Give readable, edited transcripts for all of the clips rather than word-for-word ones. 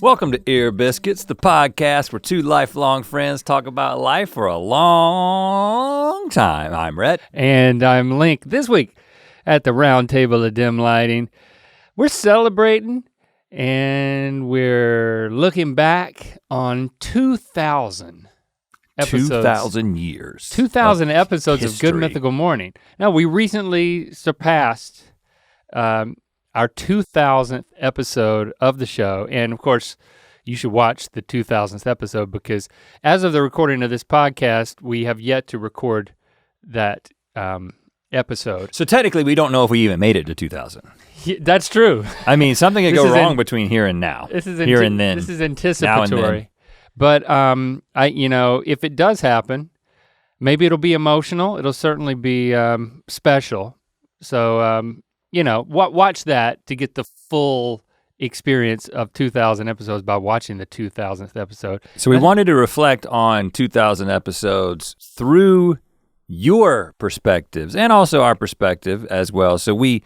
Welcome to Ear Biscuits, the podcast where two lifelong friends talk about life for a long time. I'm Rhett. And I'm Link. This week at the Round Table of Dim Lighting, we're celebrating and we're looking back on 2,000 episodes. 2,000 years. 2,000 episodes history. of Good Mythical Morning. Now, we recently surpassed our 2,000th episode of the show. And of course, you should watch the 2,000th episode because as of the recording of this podcast, we have yet to record that episode. So technically we don't know if we even made it to 2,000. Yeah, that's true. I mean, something could go wrong between here and now. Here and then. This is anticipatory. But if it does happen, maybe it'll be emotional. It'll certainly be special. So, watch that to get the full experience of 2,000 episodes by watching the 2,000th episode. So we wanted to reflect on 2,000 episodes through your perspectives and also our perspective as well. So we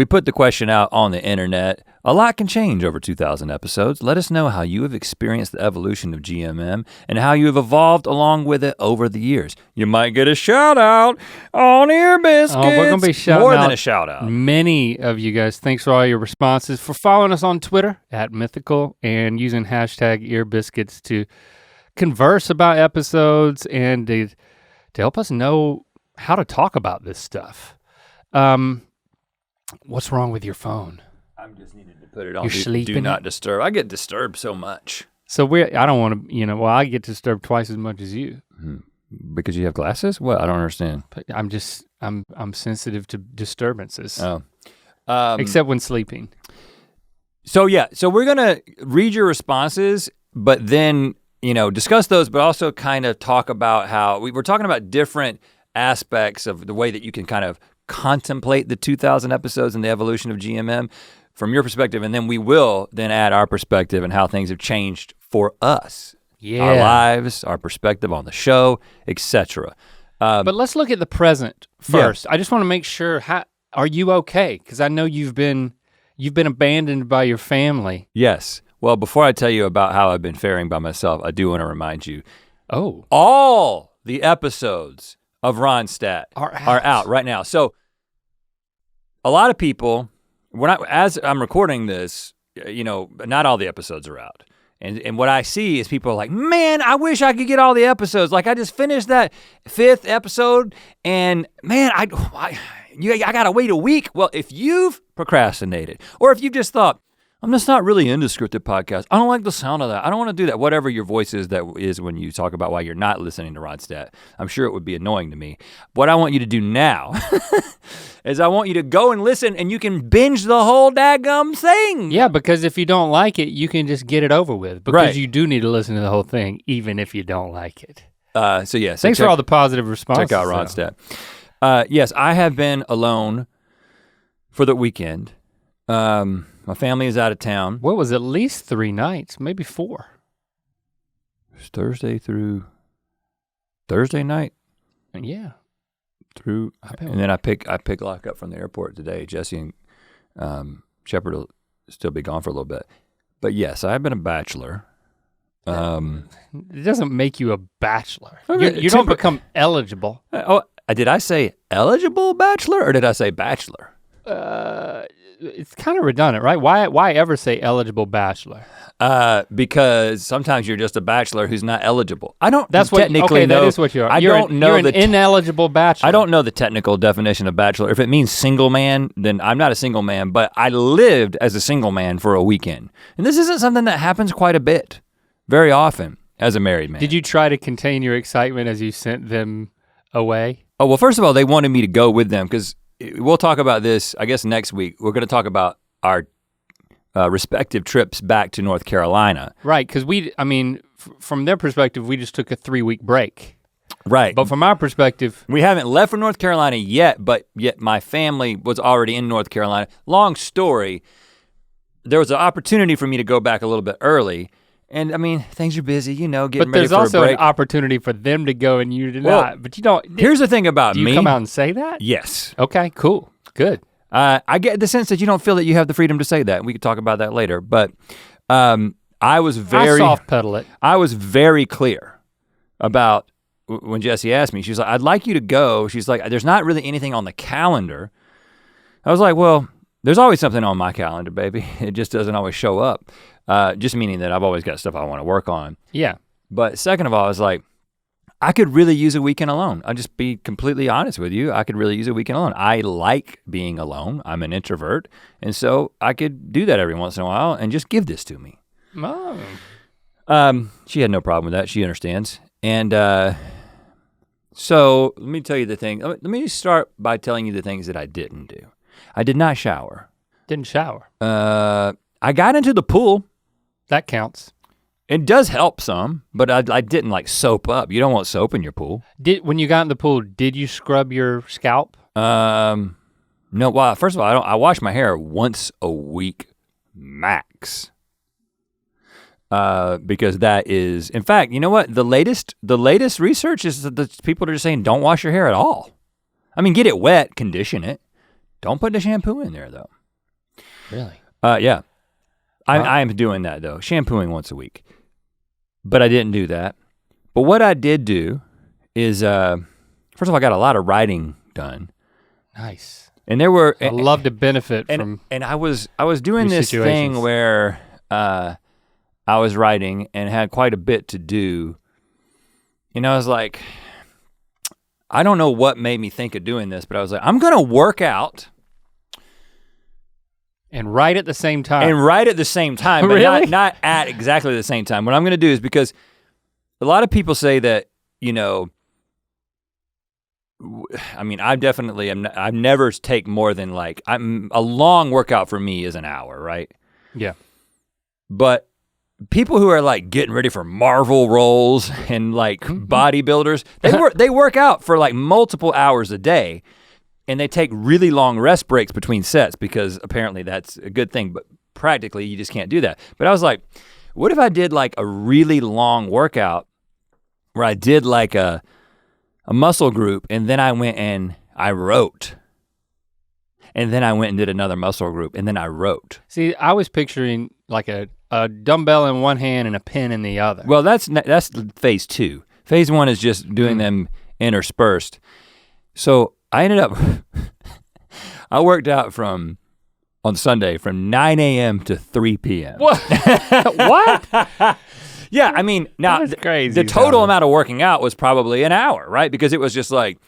put the question out on the internet. A lot can change over 2,000 episodes. Let us know how you have experienced the evolution of GMM and how you have evolved along with it over the years. You might get a shout out on Ear Biscuits. Oh, we're gonna be shouting more out than a shout out. Many of you guys, thanks for all your responses, for following us on Twitter at Mythical and using hashtag Ear Biscuits to converse about episodes and to help us know how to talk about this stuff. What's wrong with your phone? I'm just needing to put it on do not disturb. I get disturbed so much. So I don't want to, I get disturbed twice as much as you. Because you have glasses? What? I don't understand. I'm sensitive to disturbances. Oh. Except when sleeping. So we're gonna read your responses, but then, discuss those, but also kind of talk about how, we're talking about different aspects of the way that you can kind of contemplate the 2,000 episodes and the evolution of GMM from your perspective, and then we will then add our perspective and how things have changed for us. Yeah. Our lives, our perspective on the show, etc. But let's look at the present first. Yeah. I just want to make sure, are you okay? Because I know you've been abandoned by your family. Yes. Well, before I tell you about how I've been faring by myself, I do want to remind you, all the episodes of Ronstadt are out right now. So a lot of people, as I'm recording this, not all the episodes are out. And what I see is people are like, man, I wish I could get all the episodes. Like I just finished that 5th episode and man, I gotta wait a week. Well, if you've procrastinated or if you've just thought, I'm just not really into scripted podcasts. I don't like the sound of that. I don't want to do that. Whatever your voice is that is when you talk about why you're not listening to Ronstadt. I'm sure it would be annoying to me. What I want you to do now is I want you to go and listen and you can binge the whole daggum thing. Yeah, because if you don't like it, you can just get it over with. Because you do need to listen to the whole thing, even if you don't like it. Thanks for all the positive responses. Check out Ronstadt. Yes, I have been alone for the weekend. My family is out of town. What was at least 3 nights, maybe 4. It was Thursday through Thursday night. Yeah. And then I pick Lock up from the airport today. Jesse and Shepard will still be gone for a little bit. But yes, I've been a bachelor. It doesn't make you a bachelor. You don't become eligible. Did I say eligible bachelor or did I say bachelor? It's kind of redundant, right? Why ever say eligible bachelor? Because sometimes you're just a bachelor who's not eligible. I don't That is what you are. You're an ineligible bachelor. I don't know the technical definition of bachelor. If it means single man, then I'm not a single man, but I lived as a single man for a weekend. And this isn't something that happens quite a bit, very often, as a married man. Did you try to contain your excitement as you sent them away? Oh, well, first of all, they wanted me to go with them because we'll talk about this, I guess, next week. We're gonna talk about our respective trips back to North Carolina. Right, because from their perspective, we just took a 3-week break. Right. But from our perspective, we haven't left for North Carolina yet, but yet my family was already in North Carolina. Long story, there was an opportunity for me to go back a little bit early. And things are busy, getting ready for a break. But there's also an opportunity for them to go and you to not. But you don't. Here's the thing about me. Do you come out and say that? Yes. Okay, cool, good. I get the sense that you don't feel that you have the freedom to say that. We could talk about that later. But I soft pedal it. I was very clear about when Jessie asked me, she was like, I'd like you to go. She's like, there's not really anything on the calendar. I was like, well, there's always something on my calendar, baby. It just doesn't always show up. Just meaning that I've always got stuff I wanna work on. Yeah. But second of all, I was like, I could really use a weekend alone. I'll just be completely honest with you. I could really use a weekend alone. I like being alone. I'm an introvert. And so I could do that every once in a while and just give this to me. Oh. She had no problem with that. She understands. And so let me tell you the thing. Let me start by telling you the things that I didn't do. I did not shower. Didn't shower. I got into the pool. That counts. It does help some, but I didn't like soap up. You don't want soap in your pool. When you got in the pool, did you scrub your scalp? No, well, first of all, I wash my hair once a week max. Because that is, in fact, you know what? The latest research is that the people are just saying don't wash your hair at all. I mean, get it wet, condition it. Don't put the shampoo in there though. Really? Yeah. I am doing that though, shampooing once a week. But I didn't do that. But what I did do is, first of all, I got a lot of writing done. Nice. And there were- I love to benefit from- And I was doing this thing where I was writing and had quite a bit to do. You know, I was like, I don't know what made me think of doing this, but I was like, I'm gonna work out. And write at the same time. And write at the same time, but really? not at exactly the same time. What I'm gonna do is, because a lot of people say that, you know, I mean, I never take more than like, a long workout for me is an hour, right? Yeah. But people who are like getting ready for Marvel roles and like bodybuilders, they work out for like multiple hours a day. And they take really long rest breaks between sets because apparently that's a good thing, but practically you just can't do that. But I was like, what if I did like a really long workout where I did like a muscle group and then I went and I wrote. And then I went and did another muscle group and then I wrote. See, I was picturing like a dumbbell in one hand and a pen in the other. Well, that's phase 2. Phase 1 is just doing them interspersed. So I ended up, I worked out on Sunday from 9 a.m. to 3 p.m. What? What? Yeah, I mean, now That's crazy, the total amount of working out was probably an hour, right? Because it was just like,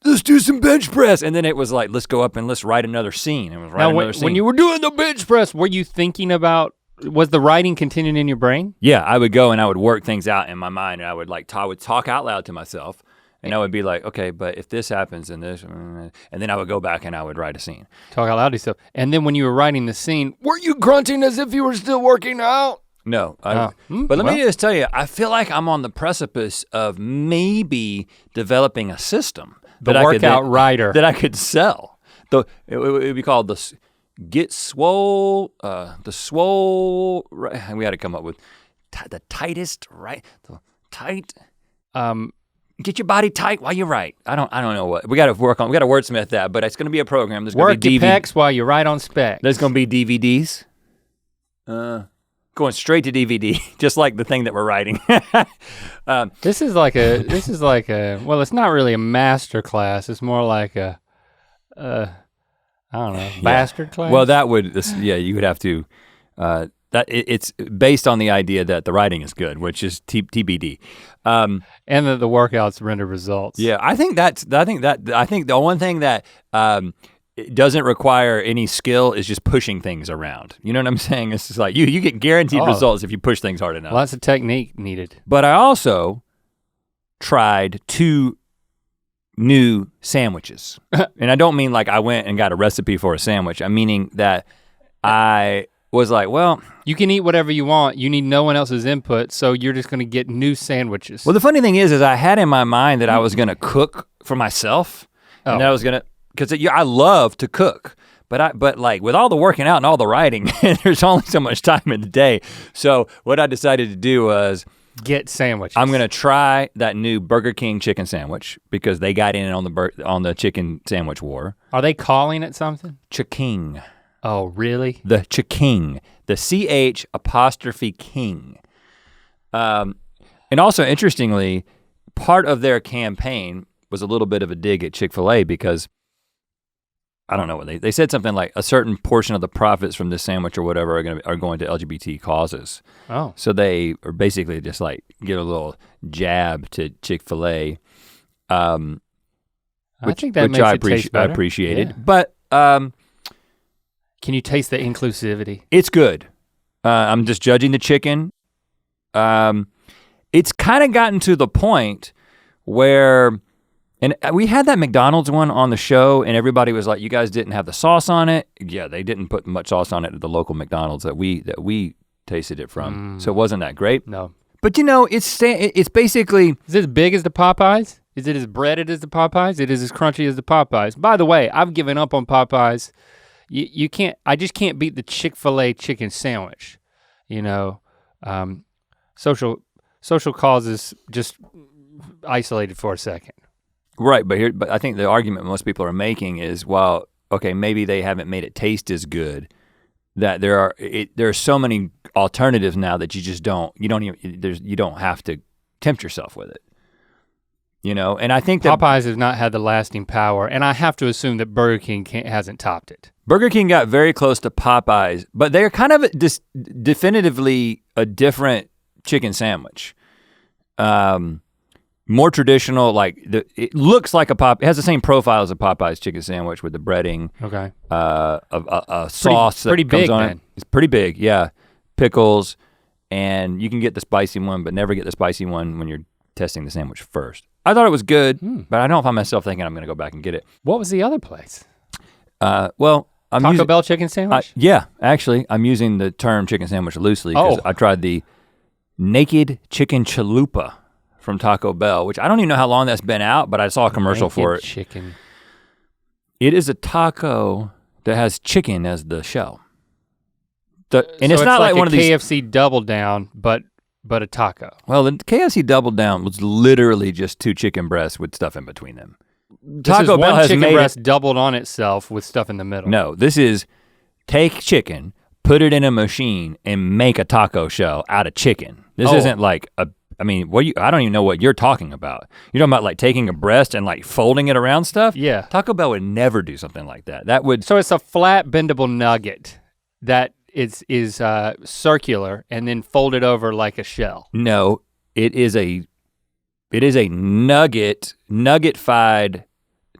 let's do some bench press. And then it was like, let's go up and let's write another scene. And When you were doing the bench press, were you thinking about, was the writing continuing in your brain? Yeah, I would go and I would work things out in my mind and I would like, I would talk out loud to myself. And I would be like, okay, but if this happens and this, and then I would go back and I would write a scene. Talk out loud to yourself. And then when you were writing the scene, were you grunting as if you were still working out? No, but let me just tell you, I feel like I'm on the precipice of maybe developing a system. Writer. That I could sell. It would be called the Get Swole, the Swole, we had to come up with the tightest, right? The tight, get your body tight while you write. I don't know what. We gotta wordsmith that, but it's gonna be a program. There's gonna be your pecs while you write on specs. There's gonna be DVDs. Going straight to DVD, just like the thing that we're writing. This is like a, well, it's not really a master class. It's more like I don't know, bastard class? Well, you would have to, it's based on the idea that the writing is good, which is TBD. And that the workouts render results. Yeah, I think the one thing that it doesn't require any skill is just pushing things around. You know what I'm saying? It's just like you get guaranteed results if you push things hard enough. Lots of technique needed. But I also tried 2 new sandwiches. And I don't mean like I went and got a recipe for a sandwich. I'm meaning that I was like, well, you can eat whatever you want. You need no one else's input, so you're just gonna get new sandwiches. Well, the funny thing is I had in my mind that I was gonna cook for myself, and I was gonna, because I love to cook, but like with all the working out and all the writing, there's only so much time in the day. So what I decided to do was get sandwiches. I'm gonna try that new Burger King chicken sandwich because they got in on the chicken sandwich war. Are they calling it something? Chiking. Oh, really? The King, the CH apostrophe King. And also interestingly, part of their campaign was a little bit of a dig at Chick-fil-A because I don't know what they said something like a certain portion of the profits from this sandwich or whatever are going to LGBT causes. Oh. So they are basically just like give a little jab to Chick-fil-A. I think that makes it taste better. I appreciated. Yeah. But can you taste the inclusivity? It's good. I'm just judging the chicken. It's kind of gotten to the point where, and we had that McDonald's one on the show and everybody was like, you guys didn't have the sauce on it. Yeah, they didn't put much sauce on it at the local McDonald's that we tasted it from. So it wasn't that great. No. But you know, it's basically. Is it as big as the Popeyes? Is it as breaded as the Popeyes? It is as crunchy as the Popeyes. By the way, I've given up on Popeyes. You can't, I just can't beat the Chick-fil-A chicken sandwich. You know, social causes just isolated for a second. Right, but I think the argument most people are making is, well, okay, maybe they haven't made it taste as good. That there are so many alternatives now that you don't have to tempt yourself with it. You know, and I think that Popeyes has not had the lasting power, and I have to assume that Burger King hasn't topped it. Burger King got very close to Popeyes, but they're kind of definitively a different chicken sandwich. More traditional, like it looks like it has the same profile as a Popeyes chicken sandwich with the breading. Okay. A sauce pretty that comes big, on man. it. It's pretty big, yeah. Pickles, and you can get the spicy one, but never get the spicy one when you're testing the sandwich first. I thought it was good, but I don't find myself thinking I'm gonna go back and get it. What was the other place? Well, I'm Taco Bell chicken sandwich? Yeah, actually, I'm using the term chicken sandwich loosely because I tried the naked chicken chalupa from Taco Bell, which I don't even know how long that's been out, but I saw a commercial for it. Chicken. It is a taco that has chicken as the shell. And so it's not like one of these KFC Double Down, but a taco. Well, the KFC Double Down was literally just 2 chicken breasts with stuff in between them. Taco Bell has chicken breast doubled on itself with stuff in the middle. No, this is take chicken, put it in a machine, and make a taco shell out of chicken. This isn't like I don't even know what you're talking about. You're talking about like taking a breast and like folding it around stuff? Yeah. Taco Bell would never do something like that. So it's a flat bendable nugget that is circular and then folded over like a shell. No, it is a nugget-fied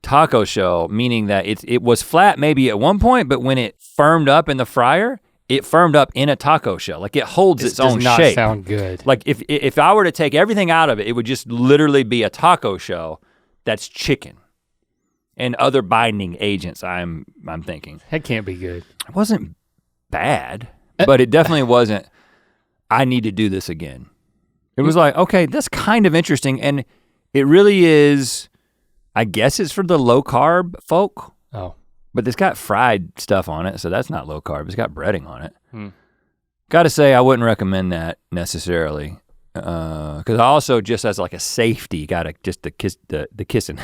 taco shell, meaning that it was flat maybe at one point, but when it firmed up in the fryer, it firmed up in a taco shell. Like it holds its own shape. This does not sound good. Like if I were to take everything out of it, it would just literally be a taco shell that's chicken and other binding agents, I'm thinking. That can't be good. It wasn't bad, but it definitely wasn't, I need to do this again. It was like, okay, that's kind of interesting. And it really is, I guess it's for the low carb folk. Oh. But it's got fried stuff on it, so that's not low carb. It's got breading on it. Gotta say, I wouldn't recommend that necessarily. Because I also, just as like a safety, got the chicken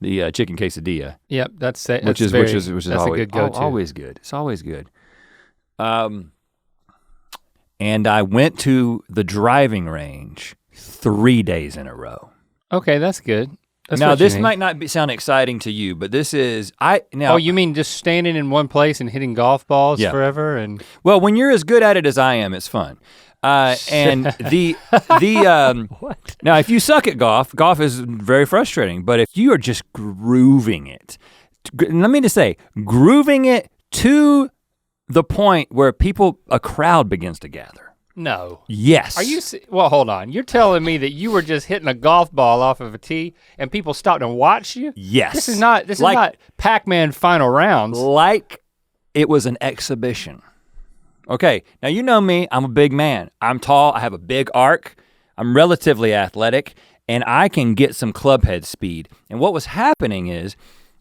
quesadilla. Yep, that's it. Which is always, a good go-to. Always good. It's always good. And I went to the driving range 3 days in a row. Okay, that's good. That's now this mean. might not sound exciting to you, but this is Oh, you mean just standing in one place and hitting golf balls forever and? Well, when you're as good at it as I am, it's fun. And What? Now if you suck at golf is very frustrating. But if you are just grooving it, let me just say, grooving it to the point where a crowd begins to gather. No. Yes. Are you, well, hold on. You're telling me that you were just hitting a golf ball off of a tee and people stopped and watched you? Yes. This is not Pac-Man final rounds. Like it was an exhibition. Okay, now you know me, I'm a big man. I'm tall, I have a big arc, I'm relatively athletic, and I can get some club head speed. And what was happening is,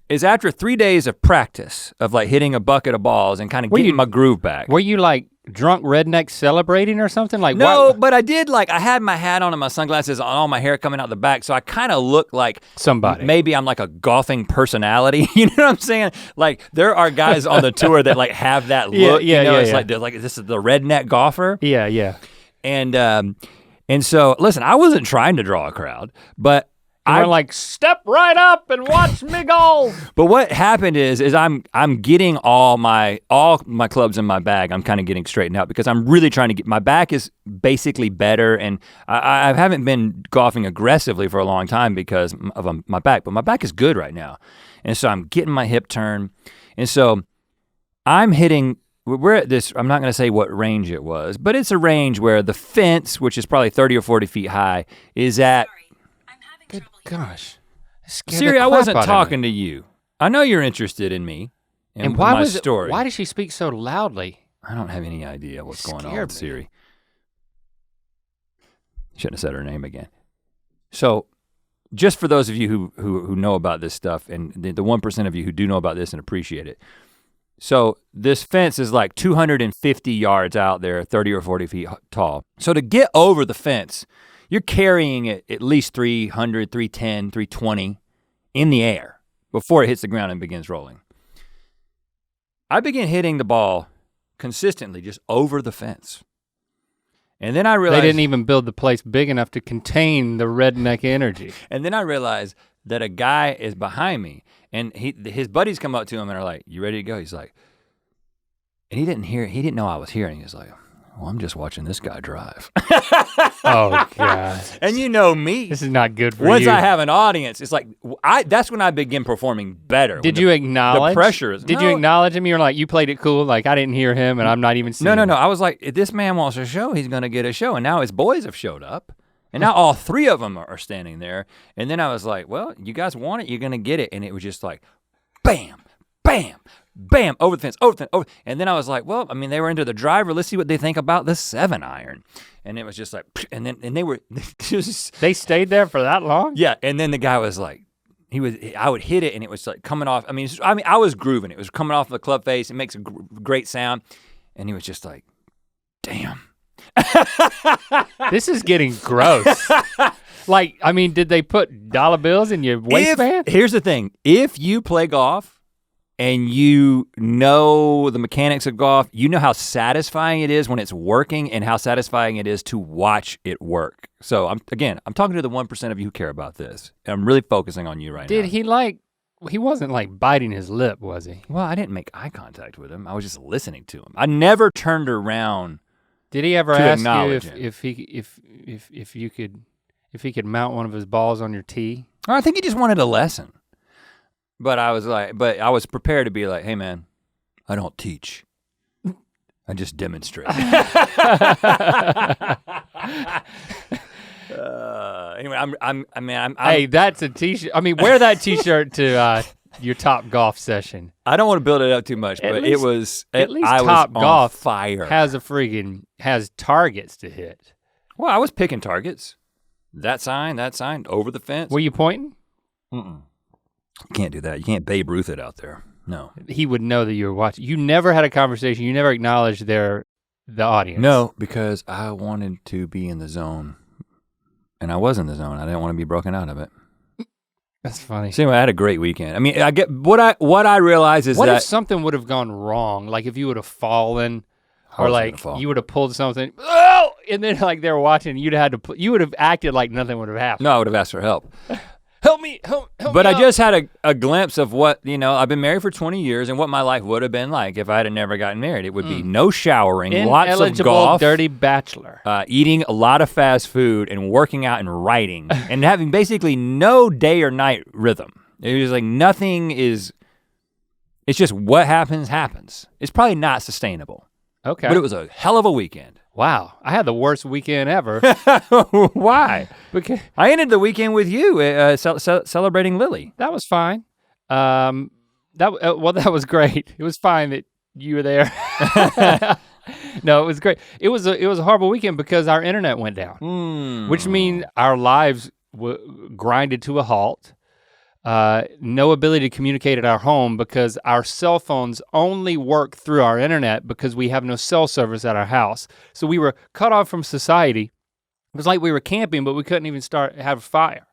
is after 3 days of practice of like hitting a bucket of balls and kind of getting my groove back. Were you like drunk redneck celebrating or something? Like no, but I did I had my hat on and my sunglasses on, all my hair coming out the back, so I kind of look like somebody. Maybe I'm like a golfing personality. You know what I'm saying? Like there are guys on the tour that like have that look. It's like they're like this is the redneck golfer. Yeah. And so listen, I wasn't trying to draw a crowd, but I'm like, step right up and watch me golf. But what happened is I'm getting all my clubs in my bag. I'm kind of getting straightened out because I'm really trying to get, my back is basically better, and I haven't been golfing aggressively for a long time because of my back, but my back is good right now. And so I'm getting my hip turn. And so I'm hitting, we're at this, I'm not gonna say what range it was, but it's a range where the fence, which is probably 30 or 40 feet high, is at, good gosh. Siri, I wasn't talking to you. I know you're interested in me and why my story. Why does she speak so loudly? I don't have any idea what's going on with Siri. Shouldn't have said her name again. So, just for those of you who know about this stuff, and the 1% of you who do know about this and appreciate it. So this fence is like 250 yards out there, 30 or 40 feet tall. So to get over the fence, you're carrying it at least 300, 310, 320 in the air before it hits the ground and begins rolling. I began hitting the ball consistently just over the fence. And then I realized— They didn't even build the place big enough to contain the redneck energy. And then I realized that a guy is behind me, and his buddies come up to him and are like, "You ready to go?" He's like, and he didn't know I was here, and he was like, "Well, I'm just watching this guy drive." Oh God. And you know me. This is not good for you. Once I have an audience, it's like, that's when I begin performing better. Did you acknowledge? The pressure is— Did you acknowledge him? You're like, you played it cool, like I didn't hear him and I'm not even seeing No. I was like, if this man wants a show, he's gonna get a show. And now his boys have showed up. And now all three of them are standing there. And then I was like, well, you guys want it, you're gonna get it. And it was just like, bam, bam, bam, over the fence, over the fence, over. And then I was like, well, I mean, they were into the driver. Let's see what they think about the 7-iron. And it was just like, and they were, they stayed there for that long? Yeah, and then the guy was like, I would hit it and it was like coming off. I mean, I was grooving. It was coming off the club face. It makes a great sound. And he was just like, damn. This is getting gross. Like, I mean, did they put dollar bills in your waistband? Here's the thing. If you play golf and you know the mechanics of golf, you know how satisfying it is when it's working and how satisfying it is to watch it work. So I'm talking to the 1% of you who care about this. I'm really focusing on you right now. Did he wasn't like biting his lip, was he? Well, I didn't make eye contact with him. I was just listening to him. I never turned around. Did he ever ask you if he could mount one of his balls on your tee? I think he just wanted a lesson. But I was prepared to be like, hey man, I don't teach. I just demonstrate. Anyway, hey, that's a t-shirt. I mean, wear that t-shirt to your Top Golf session. I don't want to build it up too much, but at least Top Golf fire. Has targets to hit. Well, I was picking targets. That sign, over the fence. Were you pointing? Mm-mm. You can't do that. You can't Babe Ruth it out there. No. He would know that you were watching. You never had a conversation. You never acknowledged the audience. No, because I wanted to be in the zone. And I was in the zone. I didn't want to be broken out of it. That's funny. So anyway, I had a great weekend. I mean, I get what I realize is what if something would have gone wrong? Like if you would have fallen, or like you would have pulled something, oh, and then like they were watching, you would have acted like nothing would have happened. No, I would have asked for help. Help me, help But me I just had a glimpse of what, I've been married for 20 years and what my life would have been like if I had never gotten married. It would be no showering, lots of golf, dirty bachelor, eating a lot of fast food and working out and writing and having basically no day or night rhythm. It was like it's just what happens. It's probably not sustainable. Okay. But it was a hell of a weekend. Wow, I had the worst weekend ever. Why? Because I ended the weekend with you celebrating Lily. That was fine. That was great. It was fine that you were there. No, it was great. It was a horrible weekend because our internet went down, which means our lives grinded to a halt. no ability to communicate at our home because our cell phones only work through our internet because we have no cell service at our house. So we were cut off from society. It was like we were camping, but we couldn't even have a fire.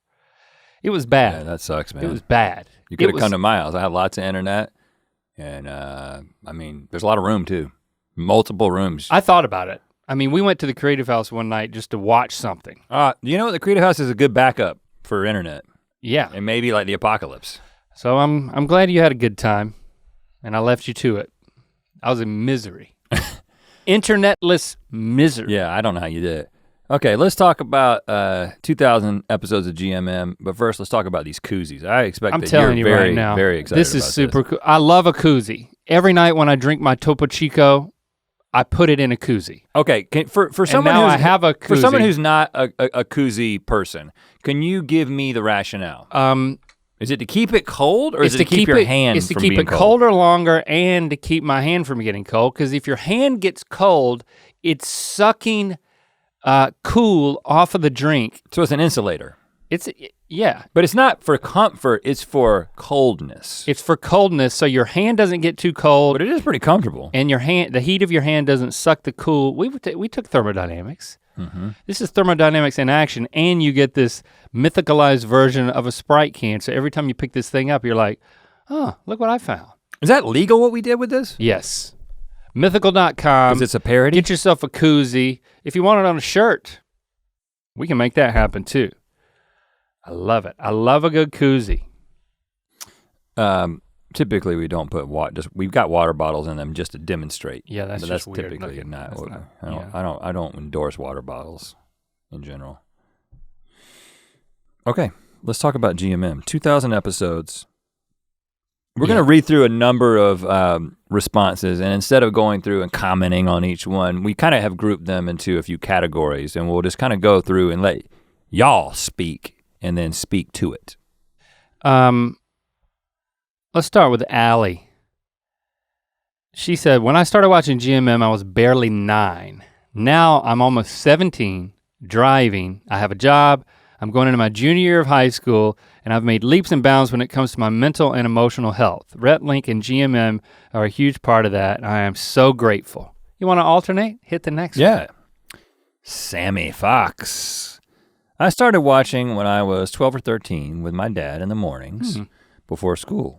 It was bad. Yeah, that sucks, man. It was bad. You could have come to my house. I have lots of internet, and I mean, there's a lot of room too. Multiple rooms. I thought about it. I mean, we went to the Creative House one night just to watch something. You know what? The Creative House is a good backup for internet. Yeah. And maybe like the apocalypse. So I'm glad you had a good time, and I left you to it. I was in misery. Internetless misery. Yeah, I don't know how you did it. Okay, let's talk about 2,000 episodes of GMM, but first let's talk about these koozies. I expect that you're very, very excited this is super cool. I love a koozie. Every night when I drink my Topo Chico, I put it in a koozie. Okay, for someone I have a koozie. For someone who's not a koozie person, can you give me the rationale? Is it to keep it cold, or is it to keep your hand It's to from keep being it cold? colder longer and to keep my hand from getting cold, because if your hand gets cold, it's sucking cool off of the drink. So it's an insulator. Yeah. But it's not for comfort, it's for coldness. It's for coldness, so your hand doesn't get too cold. But it is pretty comfortable. And the heat of your hand doesn't suck the cool. We took thermodynamics. Mm-hmm. This is thermodynamics in action, and you get this mythicalized version of a Sprite can. So every time you pick this thing up, you're like, oh, look what I found. Is that legal what we did with this? Yes. Mythical.com. Because it's a parody? Get yourself a koozie. If you want it on a shirt, we can make that happen too. I love it. I love a good koozie. Typically we don't put we've got water bottles in them just to demonstrate. Yeah, that's just weird. typically not. Yeah. I don't endorse water bottles in general. Okay, let's talk about GMM. 2,000 episodes. We're gonna read through a number of responses, and instead of going through and commenting on each one, we kind of have grouped them into a few categories, and we'll just kind of go through and let y'all speak and then speak to it. Let's start with Allie. She said, when I started watching GMM, I was barely 9. Now I'm almost 17, driving, I have a job, I'm going into my junior year of high school, and I've made leaps and bounds when it comes to my mental and emotional health. Rhett Link and GMM are a huge part of that, and I am so grateful. You wanna alternate? Hit the next one. Yeah. Sammy Fox. I started watching when I was 12 or 13 with my dad in the mornings before school.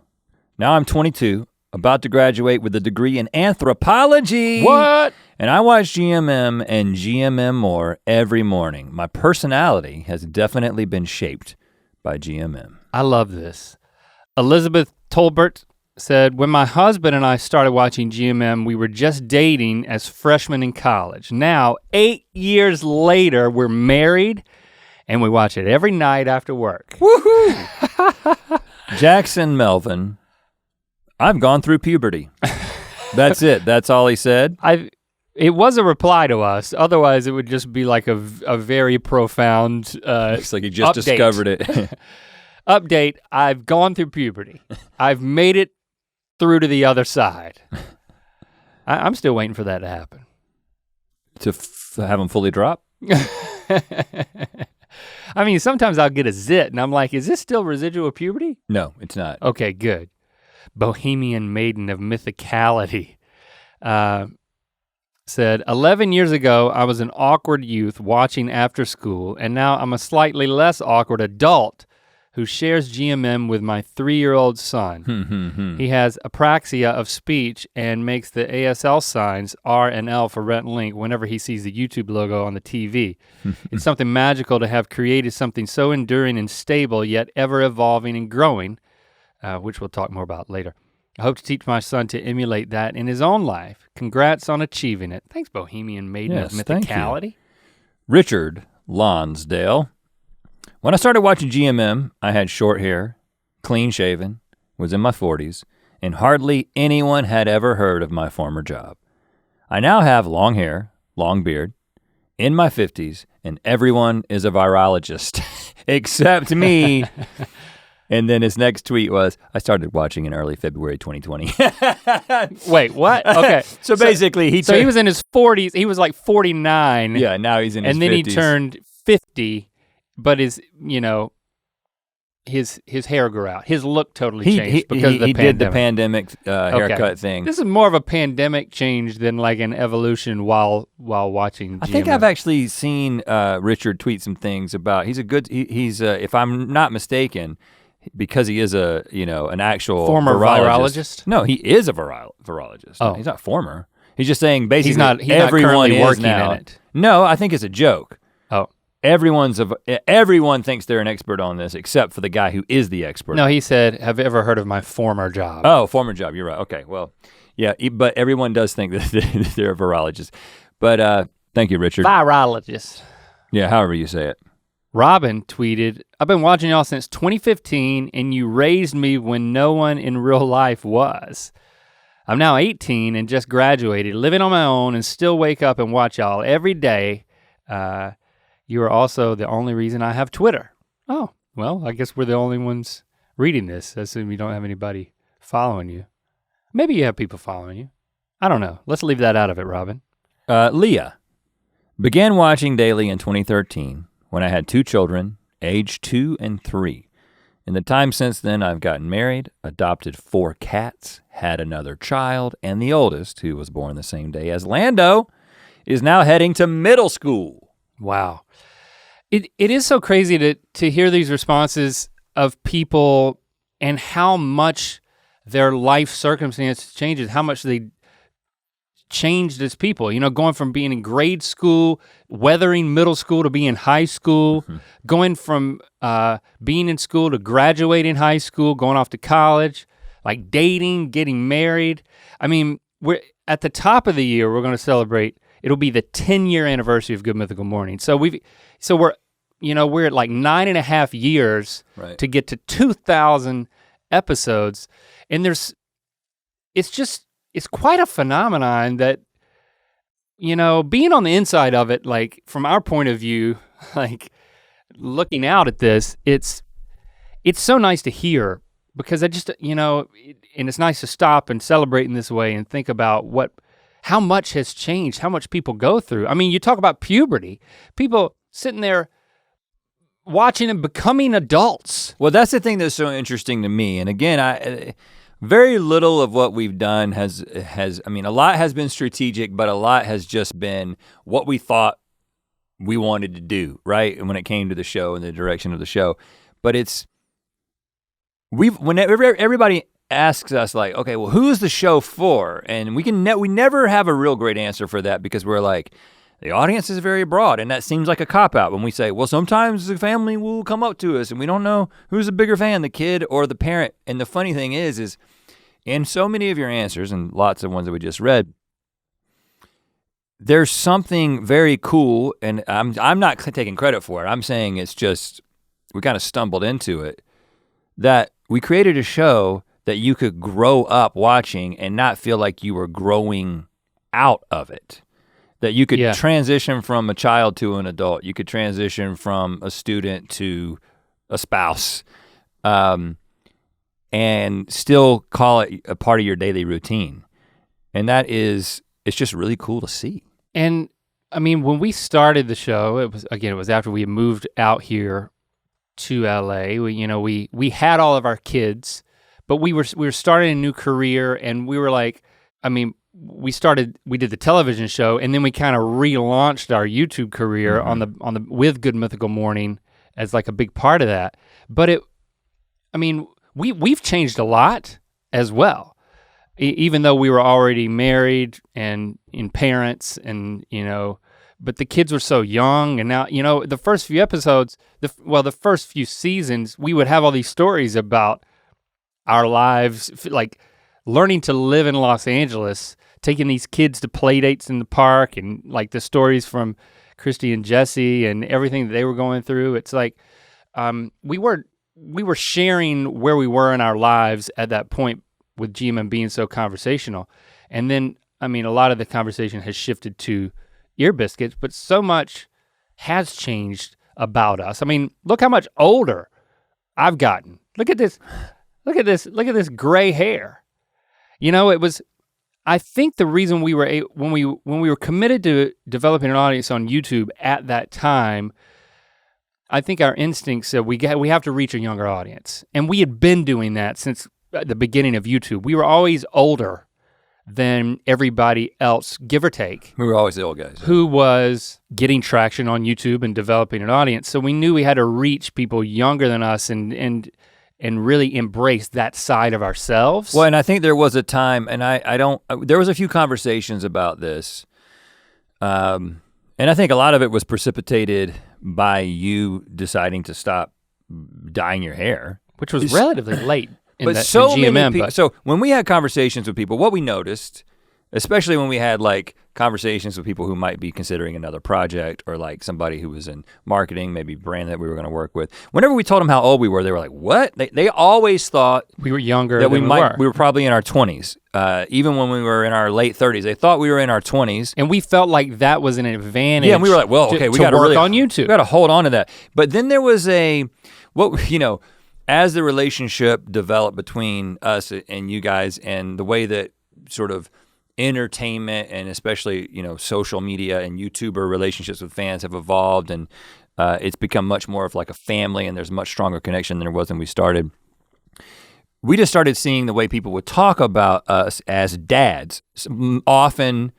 Now I'm 22, about to graduate with a degree in anthropology. What? And I watch GMM and GMM more every morning. My personality has definitely been shaped by GMM. I love this. Elizabeth Tolbert said, when my husband and I started watching GMM, we were just dating as freshmen in college. Now, 8 years later, we're married and we watch it every night after work. Woohoo! Jackson Melvin, I've gone through puberty. That's it, that's all he said. It was a reply to us, otherwise it would just be like a very profound It's like he just discovered it. Update, I've gone through puberty. I've made it through to the other side. I'm still waiting for that to happen. To have him fully drop? I mean, sometimes I'll get a zit and I'm like, is this still residual puberty? No, it's not. Okay, good. Bohemian maiden of mythicality. Said, 11 years ago, I was an awkward youth watching after school, and now I'm a slightly less awkward adult who shares GMM with my 3-year-old son. He has apraxia of speech and makes the ASL signs, R and L for Rhett and Link, whenever he sees the YouTube logo on the TV. It's something magical to have created something so enduring and stable, yet ever evolving and growing, which we'll talk more about later. I hope to teach my son to emulate that in his own life. Congrats on achieving it. Thanks, Bohemian Maiden of Mythicality. Richard Lonsdale. When I started watching GMM, I had short hair, clean shaven, was in my 40s, and hardly anyone had ever heard of my former job. I now have long hair, long beard, in my 50s, and everyone is a virologist, except me. And then his next tweet was, I started watching in early February 2020. Wait, what? Okay. So basically he he was in his 40s, he was like 49. Yeah, now he's in his 50s. And then he turned 50, but is, his hair grew out. His look totally changed because of the pandemic. He did the pandemic haircut thing. This is more of a pandemic change than like an evolution while watching GMM. I think I've actually seen Richard tweet some things about, he's if I'm not mistaken, because he is an actual former virologist. No, he is a virologist. Oh. No, he's not former. He's just saying basically he's not everyone currently is working now. in it. No, I think it's a joke. Oh. Everyone thinks they're an expert on this except for the guy who is the expert. No, he said, have you ever heard of my former job? Oh, former job, you're right. Okay, well, yeah, but everyone does think that they're a virologist. But thank you, Richard. Virologist. Yeah, however you say it. Robin tweeted, I've been watching y'all since 2015 and you raised me when no one in real life was. I'm now 18 and just graduated, living on my own and still wake up and watch y'all every day. You are also the only reason I have Twitter. Oh, well, I guess we're the only ones reading this. I assume you don't have anybody following you. Maybe you have people following you. I don't know. Let's leave that out of it, Robin. Leah began watching daily in 2013 when I had 2 children, aged 2 and 3. In the time since then, I've gotten married, adopted 4 cats, had another child, and the oldest, who was born the same day as Lando, is now heading to middle school. Wow. It is so crazy to hear these responses of people and how much their life circumstances changes, how much they changed as people, going from being in grade school, weathering middle school to being in high school, going from being in school to graduating high school, going off to college, like dating, getting married. I mean, we're at the top of the year, we're gonna celebrate, it'll be the 10-year anniversary of Good Mythical Morning. So we're at like 9.5 years to get to 2,000 episodes. And it's quite a phenomenon that, being on the inside of it, like from our point of view, like looking out at this, it's so nice to hear because I just, and it's nice to stop and celebrate in this way and think about how much has changed, how much people go through. I mean, you talk about puberty, people sitting there watching and becoming adults. Well, that's the thing that's so interesting to me. And again, very little of what we've done has, I mean, a lot has been strategic, but a lot has just been what we thought we wanted to do, right? And when it came to the show and the direction of the show. But whenever everybody asks us like, okay, well, who's the show for? And we never have a real great answer for that because we're like, the audience is very broad, and that seems like a cop-out when we say, well, sometimes the family will come up to us and we don't know who's a bigger fan, the kid or the parent. And the funny thing is in so many of your answers, and lots of ones that we just read, there's something very cool, and I'm not taking credit for it. I'm saying it's just, we kind of stumbled into it, that we created a show that you could grow up watching and not feel like you were growing out of it. That you could transition from a child to an adult. You could transition from a student to a spouse and still call it a part of your daily routine. And it's just really cool to see. And I mean, when we started the show, it was after we had moved out here to LA. We had all of our kids, but we were starting a new career, and we were like, I mean, we did the television show, and then we kind of relaunched our YouTube career on the with Good Mythical Morning as like a big part of that. But we've changed a lot as well, even though we were already married and in parents, and but the kids were so young, and now the first few episodes, the first few seasons, we would have all these stories about our lives, like learning to live in Los Angeles, taking these kids to play dates in the park, and like the stories from Christy and Jesse and everything that they were going through. It's like we were sharing where we were in our lives at that point with GMM being so conversational. And then, I mean, a lot of the conversation has shifted to Ear Biscuits, but so much has changed about us. I mean, look how much older I've gotten. Look at this gray hair. I think the reason we were when we were committed to developing an audience on YouTube at that time, I think our instincts said we have to reach a younger audience. And we had been doing that since the beginning of YouTube. We were always older than everybody else, give or take. We were always the old guys. Who was getting traction on YouTube and developing an audience. So we knew we had to reach people younger than us and really embrace that side of ourselves. Well, and I think there was a time, and there was a few conversations about this. And I think a lot of it was precipitated by you deciding to stop dyeing your hair. Which was relatively late. But so many people, so when we had conversations with people, what we noticed, especially when we had like conversations with people who might be considering another project or like somebody who was in marketing, maybe brand that we were gonna work with. Whenever we told them how old we were, they were like, what? They always thought we were younger that than we were probably in our 20s. Even when we were in our late 30s, they thought we were in our 20s. And we felt like that was an advantage. Yeah, and we were like, well, okay, we gotta work on YouTube. We gotta hold on to that. But then there was as the relationship developed between us and you guys and the way that sort of entertainment and especially, social media and YouTuber relationships with fans have evolved and it's become much more of like a family and there's a much stronger connection than there was when we started. We just started seeing the way people would talk about us as dads, often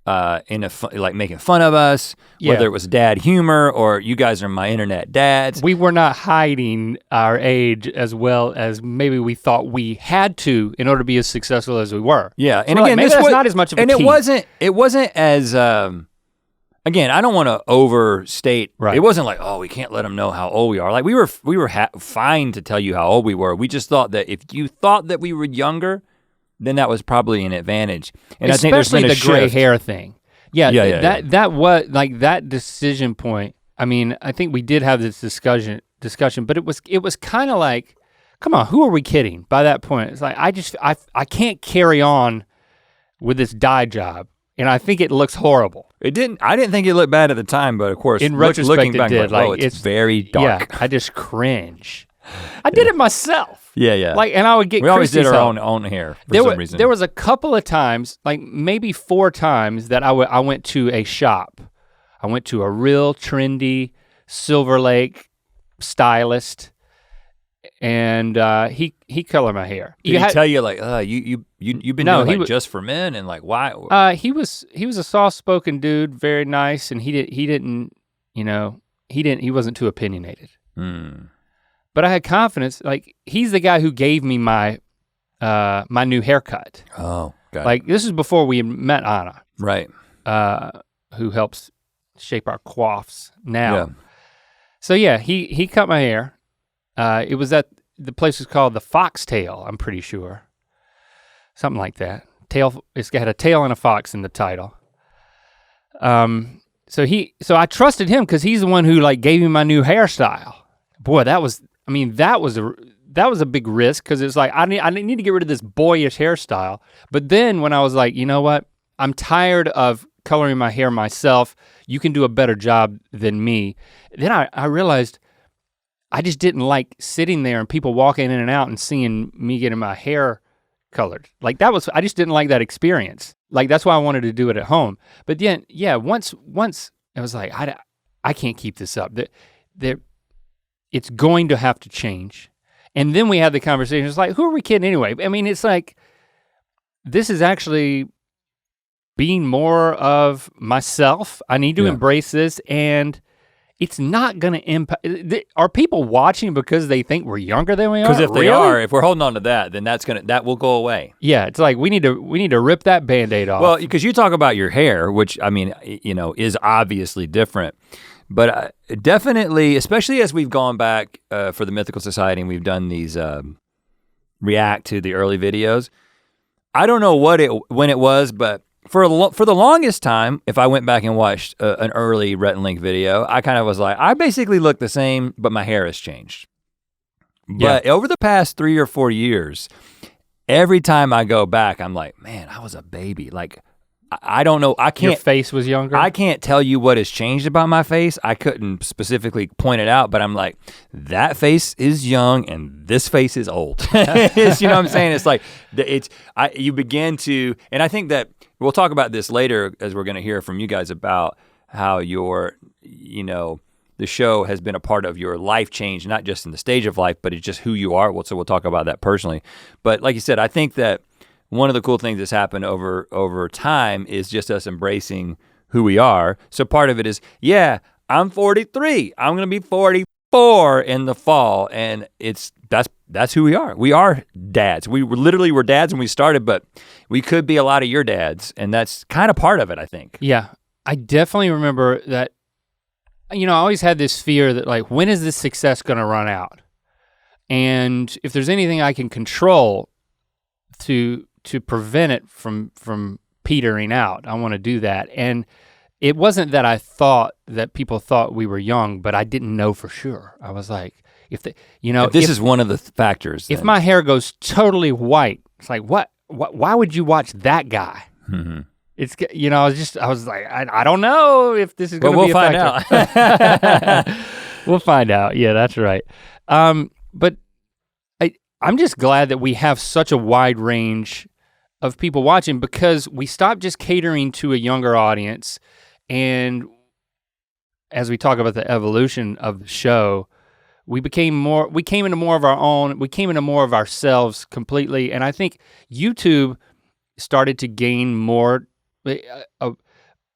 like making fun of us, whether it was dad humor or you guys are my internet dads. We were not hiding our age as well as maybe we thought we had to in order to be as successful as we were. Yeah, and again, maybe that's not as much of a key. And it wasn't as, again, I don't wanna overstate, It wasn't like, oh, we can't let them know how old we are. Like we were fine to tell you how old we were. We just thought that if you thought that we were younger, then that was probably an advantage. And especially I think there's been a the gray shift. hair thing. That was like that decision point. I mean, I think we did have this discussion, but it was kind of like, come on, who are we kidding? By that point, it's like I can't carry on with this dye job, and I think it looks horrible. I didn't think it looked bad at the time, but of course, in retrospect, looking back, it did. Like, it's very dark. Yeah, I just cringe. I did it myself. Yeah. Like, and I would get. We always did our help. own hair for some reason. There was a couple of times, like maybe 4 times, that I went to a shop. I went to a real trendy Silver Lake stylist, and he colored my hair. Did he tell you like, you've been doing like just for men and like why? He was a soft-spoken dude, very nice, and he wasn't too opinionated. But I had confidence, like he's the guy who gave me my my new haircut. Oh, got it. This is before we met Anna. Right. Who helps shape our coiffs now. Yeah. So yeah, he cut my hair. It was at, the place was called the Foxtail, I'm pretty sure. Something like that. It's got a tail and a fox in the title. So I trusted him because he's the one who like gave me my new hairstyle. Boy, that was a big risk because it's like I need to get rid of this boyish hairstyle. But then when I was like, you know what? I'm tired of coloring my hair myself. You can do a better job than me. Then I realized I just didn't like sitting there and people walking in and out and seeing me getting my hair colored. Like I just didn't like that experience. Like that's why I wanted to do it at home. But then, yeah, once I was like, I can't keep this up. It's going to have to change. And then we had the conversation, it's like, who are we kidding anyway? I mean, it's like, this is actually being more of myself. I need to embrace this, and it's not gonna impact, are people watching because they think we're younger than we are? Because if they are, if we're holding on to that, then that will go away. Yeah, it's like we need to rip that Band-Aid off. Well, because you talk about your hair, which I mean, is obviously different. But definitely, especially as we've gone back for the Mythical Society and we've done these react to the early videos, I don't know when it was, but for the longest time, if I went back and watched an early Rhett and Link video, I kind of was like, I basically look the same, but my hair has changed. But over the past 3 or 4 years, every time I go back, I'm like, man, I was a baby. Like, I don't know, I can't- Your face was younger? I can't tell you what has changed about my face. I couldn't specifically point it out, but I'm like, that face is young and this face is old. You know what I'm saying? It's like, you begin to, and I think that, we'll talk about this later as we're gonna hear from you guys about how your, the show has been a part of your life change, not just in the stage of life, but it's just who you are. So we'll talk about that personally. But like you said, I think that one of the cool things that's happened over time is just us embracing who we are. So part of it is, yeah, I'm 43. I'm gonna be 44 in the fall, and that's who we are. We are dads. We literally were dads when we started, but we could be a lot of your dads, and that's kind of part of it, I think. Yeah, I definitely remember that. I always had this fear that like, when is this success gonna run out? And if there's anything I can control to prevent it from petering out, I wanna do that. And it wasn't that I thought that people thought we were young, but I didn't know for sure. I was like, if this is one of the factors. If my hair goes totally white, it's like, what? Why would you watch that guy? Mm-hmm. It's, I was like, I don't know if this is gonna be a factor. We'll find out. We'll find out, yeah, that's right. But I'm just glad that we have such a wide range of people watching, because we stopped just catering to a younger audience. And as we talk about the evolution of the show, we came into more of our own, we came into more of ourselves completely. And I think YouTube started to gain more,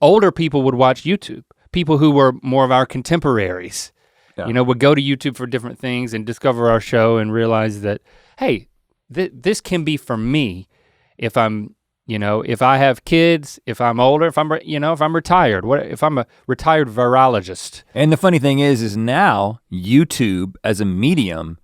older people would watch YouTube. People who were more of our contemporaries, would go to YouTube for different things and discover our show and realize that, hey, this can be for me if I'm, if I have kids, if I'm older, if I'm retired, if I'm a retired virologist. And the funny thing is now YouTube as a medium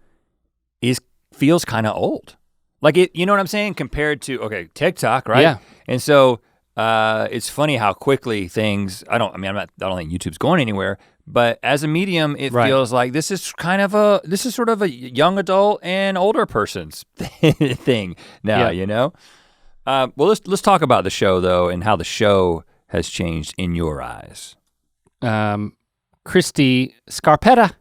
feels kind of old. Like you know what I'm saying? Compared to, TikTok, right? Yeah. And so it's funny how quickly things, I don't think YouTube's going anywhere, but as a medium, it feels like this is sort of a young adult and older person's thing now, Well, let's talk about the show though, and how the show has changed in your eyes. Christy Scarpetta,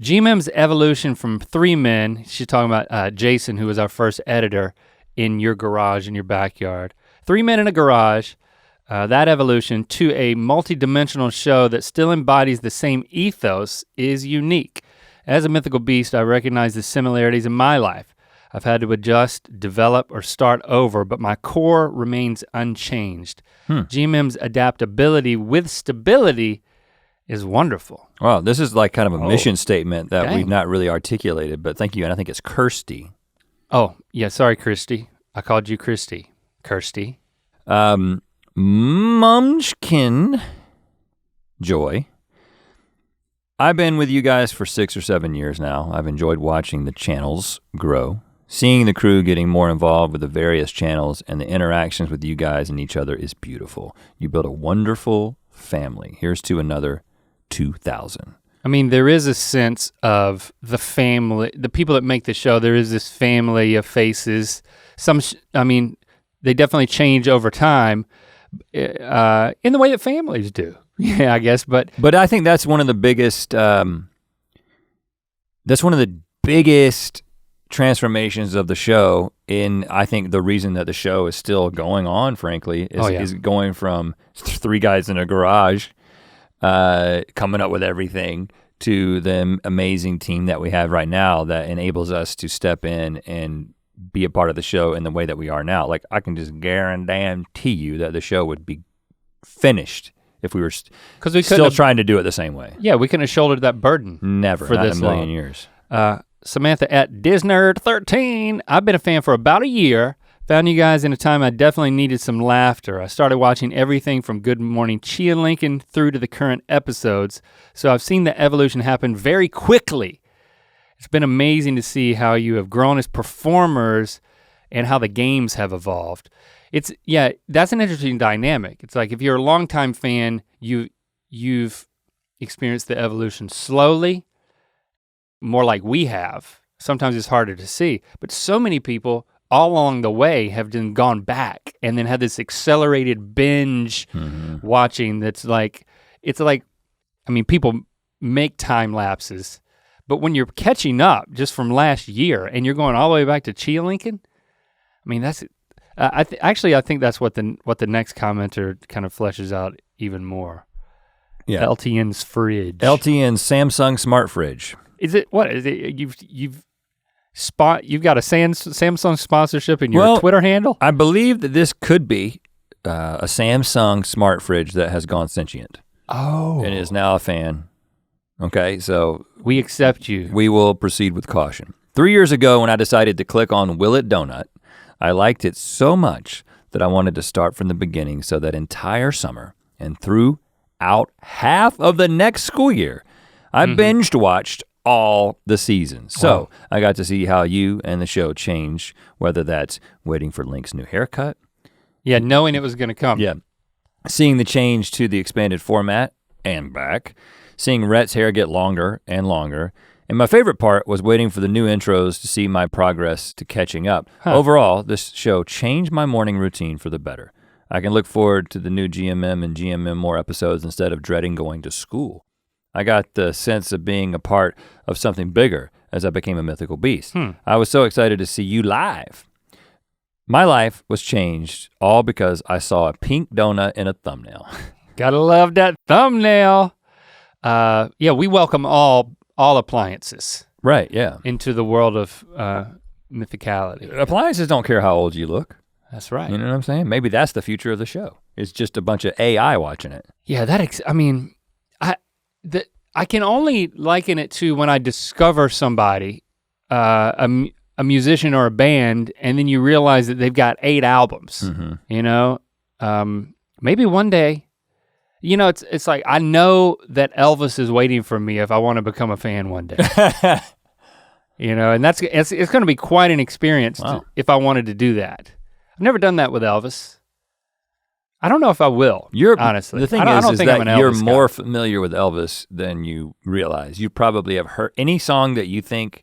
GMM's evolution from 3 men, she's talking about Jason, who was our first editor in your garage, in your backyard. 3 men in a garage, that evolution to a multi-dimensional show that still embodies the same ethos is unique. As a mythical beast, I recognize the similarities in my life. I've had to adjust, develop, or start over, but my core remains unchanged. GMM's adaptability with stability is wonderful. Wow, this is like kind of a mission statement that we've not really articulated, but thank you, and I think it's Kirsty. Oh, yeah, sorry, Christy. I called you Christy. Kirsty. Mumchkin Joy. I've been with you guys for 6 or 7 years now. I've enjoyed watching the channels grow. Seeing the crew getting more involved with the various channels and the interactions with you guys and each other is beautiful. You built a wonderful family. Here's to another 2000. I mean, there is a sense of the family, the people that make the show, there is this family of faces. They definitely change over time in the way that families do. Yeah, I guess, but I think that's one of the biggest, transformations of the show, I think the reason that the show is still going on, frankly, is going from 3 guys in a garage coming up with everything to the amazing team that we have right now that enables us to step in and be a part of the show in the way that we are now. Like, I can just guarantee you that the show would be finished if we were still trying to do it the same way. Yeah, we couldn't have shouldered that burden. Never, not in a million years. Samantha at Disnerd13. I've been a fan for about a year. Found you guys in a time I definitely needed some laughter. I started watching everything from Good Morning Chia Lincoln through to the current episodes, so I've seen the evolution happen very quickly. It's been amazing to see how you have grown as performers and how the games have evolved. That's an interesting dynamic. It's like if you're a longtime fan, you've experienced the evolution slowly, more like we have. Sometimes it's harder to see, but so many people all along the way have then gone back and then had this accelerated binge watching that's like, people make time lapses, but when you're catching up just from last year and you're going all the way back to Chia Lincoln, that's, I think that's what the next commenter kind of fleshes out even more. Yeah. LTN's fridge. LTN's Samsung Smart Fridge. Is it, what is it, you've got a Samsung sponsorship in your Twitter handle? I believe that this could be a Samsung Smart Fridge that has gone sentient. Oh. And is now a fan. Okay, so. We accept you. We will proceed with caution. 3 years ago when I decided to click on Will It Donut, I liked it so much that I wanted to start from the beginning so that entire summer and throughout half of the next school year, I binged watched all the seasons. So I got to see how you and the show changed, whether that's waiting for Link's new haircut. Yeah, knowing it was gonna come. Yeah, seeing the change to the expanded format and back, seeing Rhett's hair get longer and longer, and my favorite part was waiting for the new intros to see my progress to catching up. Overall, this show changed my morning routine for the better. I can look forward to the new GMM and GMM more episodes instead of dreading going to school. I got the sense of being a part of something bigger as I became a mythical beast. I was so excited to see you live. My life was changed all because I saw a pink donut in a thumbnail. Gotta love that thumbnail. Yeah, we welcome all appliances. Right, yeah. Into the world of mythicality. Appliances don't care how old you look. That's right. You know what I'm saying? Maybe that's the future of the show. It's just a bunch of AI watching it. Yeah, I can only liken it to when I discover somebody, a musician or a band, and then you realize that they've got 8 albums, you know? Maybe one day, you know, it's like, I know that Elvis is waiting for me if I want to become a fan one day. You know, and it's gonna be quite an experience if I wanted to do that. I've never done that with Elvis. I don't know if I will, honestly. The thing is that you're more familiar with Elvis than you realize. You probably have heard any song that you think,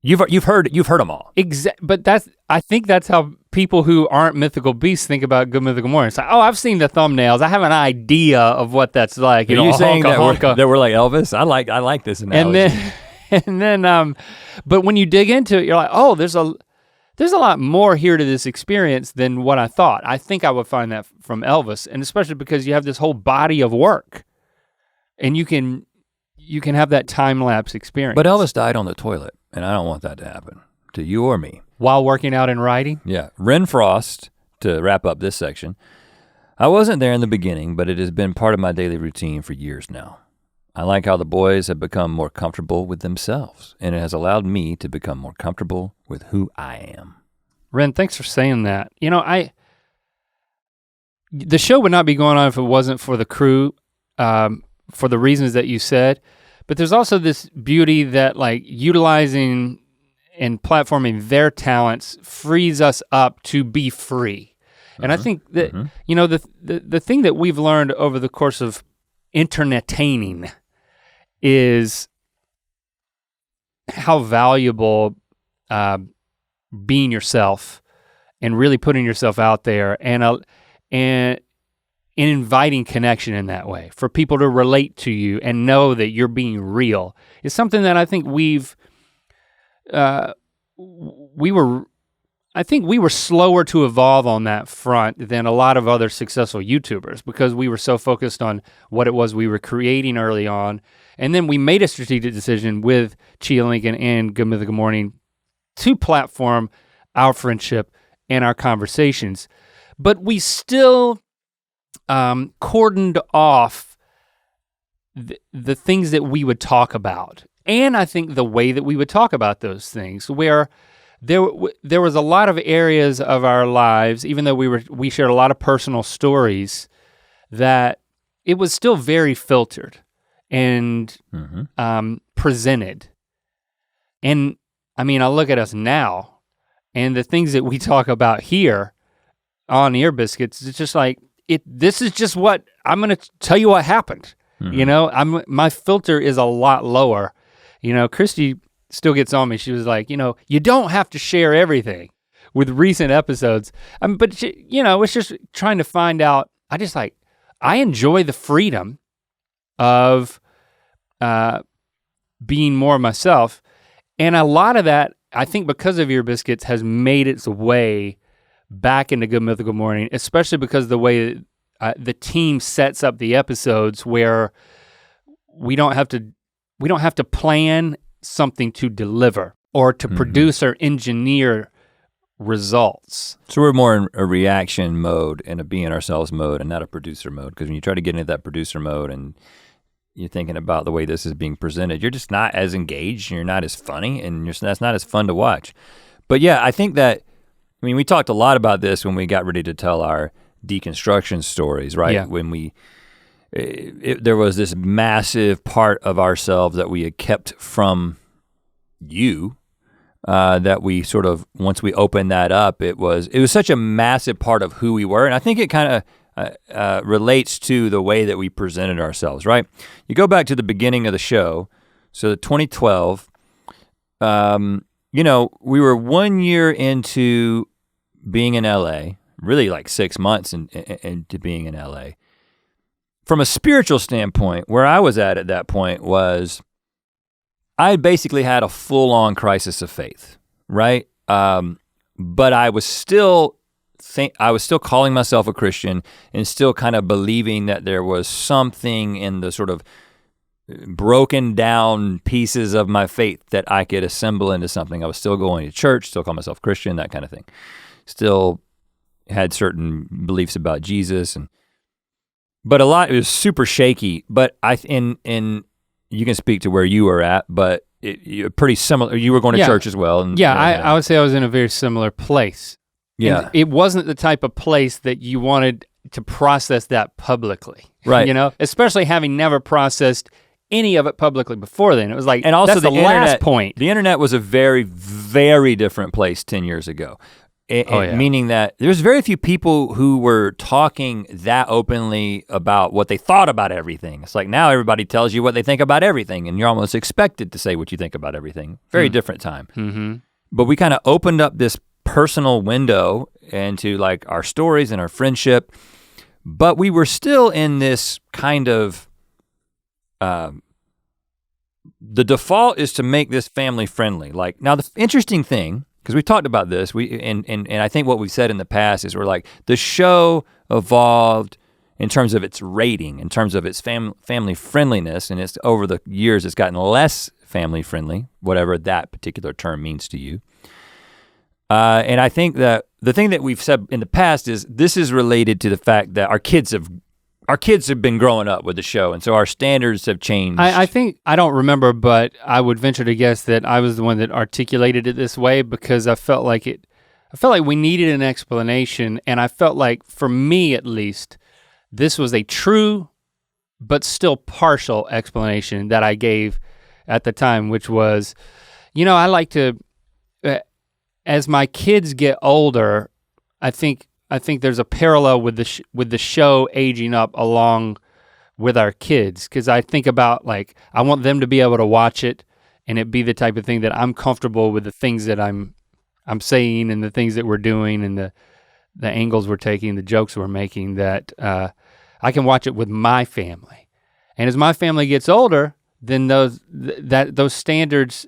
you've heard them all. But I think that's how people who aren't mythical beasts think about Good Mythical Morning. It's like, oh, I've seen the thumbnails. I have an idea of what that's like. Are you saying that we're like Elvis? I like this analogy. And then, but when you dig into it, you're like, oh, there's a lot more here to this experience than what I thought. I think I would find that from Elvis, and especially because you have this whole body of work, and you can have that time-lapse experience. But Elvis died on the toilet, and I don't want that to happen to you or me. While working out and writing? Yeah, Ren Frost, to wrap up this section, I wasn't there in the beginning, but it has been part of my daily routine for years now. I like how the boys have become more comfortable with themselves, and it has allowed me to become more comfortable with who I am. Ren, thanks for saying that. You know, the show would not be going on if it wasn't for the crew, for the reasons that you said, but there's also this beauty that like utilizing and platforming their talents frees us up to be free. And I think that, you know, the thing that we've learned over the course of internetaining is how valuable being yourself and really putting yourself out there and inviting connection in that way for people to relate to you and know that you're being real is something that I think we were slower to evolve on that front than a lot of other successful YouTubers because we were so focused on what it was we were creating early on. And then we made a strategic decision with Chia Lincoln and Good Mythical Morning to platform our friendship and our conversations. But we still cordoned off the things that we would talk about. And I think the way that we would talk about those things where there was a lot of areas of our lives, even though we shared a lot of personal stories, that it was still very filtered and presented. And I mean, I look at us now, and the things that we talk about here on Ear Biscuits, it's just like this is just what I'm gonna tell you what happened. You know, my filter is a lot lower. You know, Christy still gets on me. She was like, you know, you don't have to share everything with recent episodes. But you know, it's just trying to find out. I enjoy the freedom of being more myself. And a lot of that, I think because of Ear Biscuits has made its way back into Good Mythical Morning, especially because the way the team sets up the episodes where we don't have to plan something to deliver or to produce or engineer results. So we're more in a reaction mode and a being ourselves mode and not a producer mode, because when you try to get into that producer mode and you're thinking about the way this is being presented, you're just not as engaged and you're not as funny and that's not as fun to watch. But yeah, I think that, I mean, we talked a lot about this when we got ready to tell our deconstruction stories, right? Yeah. When there was this massive part of ourselves that we had kept from you, that we sort of, once we opened that up, it was such a massive part of who we were. And I think it kind of relates to the way that we presented ourselves, right? You go back to the beginning of the show, so 2012, we were 1 year into being in LA, really like 6 months into being in LA. From a spiritual standpoint, where I was at that point was, I basically had a full-on crisis of faith, right? But I was still calling myself a Christian and still kind of believing that there was something in the sort of broken down pieces of my faith that I could assemble into something. I was still going to church, still call myself Christian, that kind of thing. Still had certain beliefs about Jesus, but a lot, it was super shaky. But you can speak to where you were at, but you're pretty similar. You were going to church as well. And, I would say I was in a very similar place. Yeah. And it wasn't the type of place that you wanted to process that publicly. Right. Especially having never processed any of it publicly before then. It was like, and also that's the last point. The internet was a very, very different place 10 years ago. Meaning that there's very few people who were talking that openly about what they thought about everything. It's like now everybody tells you what they think about everything and you're almost expected to say what you think about everything. Very different time. Mm-hmm. But we kind of opened up this personal window into like our stories and our friendship, but we were still in this kind of, the default is to make this family friendly. Like now the interesting thing, because we talked about this, and I think what we've said in the past is we're like, the show evolved in terms of its rating, in terms of its family friendliness, and it's over the years it's gotten less family friendly, whatever that particular term means to you. And I think that the thing that we've said in the past is this is related to the fact that our kids have been growing up with the show, and so our standards have changed. I think, I don't remember, but I would venture to guess that I was the one that articulated it this way because I felt like we needed an explanation, and I felt like, for me at least, this was a true but still partial explanation that I gave at the time, which was, I like to, as my kids get older, I think there's a parallel with the show aging up along with our kids, because I think about, like, I want them to be able to watch it and it be the type of thing that I'm comfortable with, the things that I'm saying and the things that we're doing and the angles we're taking, the jokes we're making, that I can watch it with my family. And as my family gets older, then those standards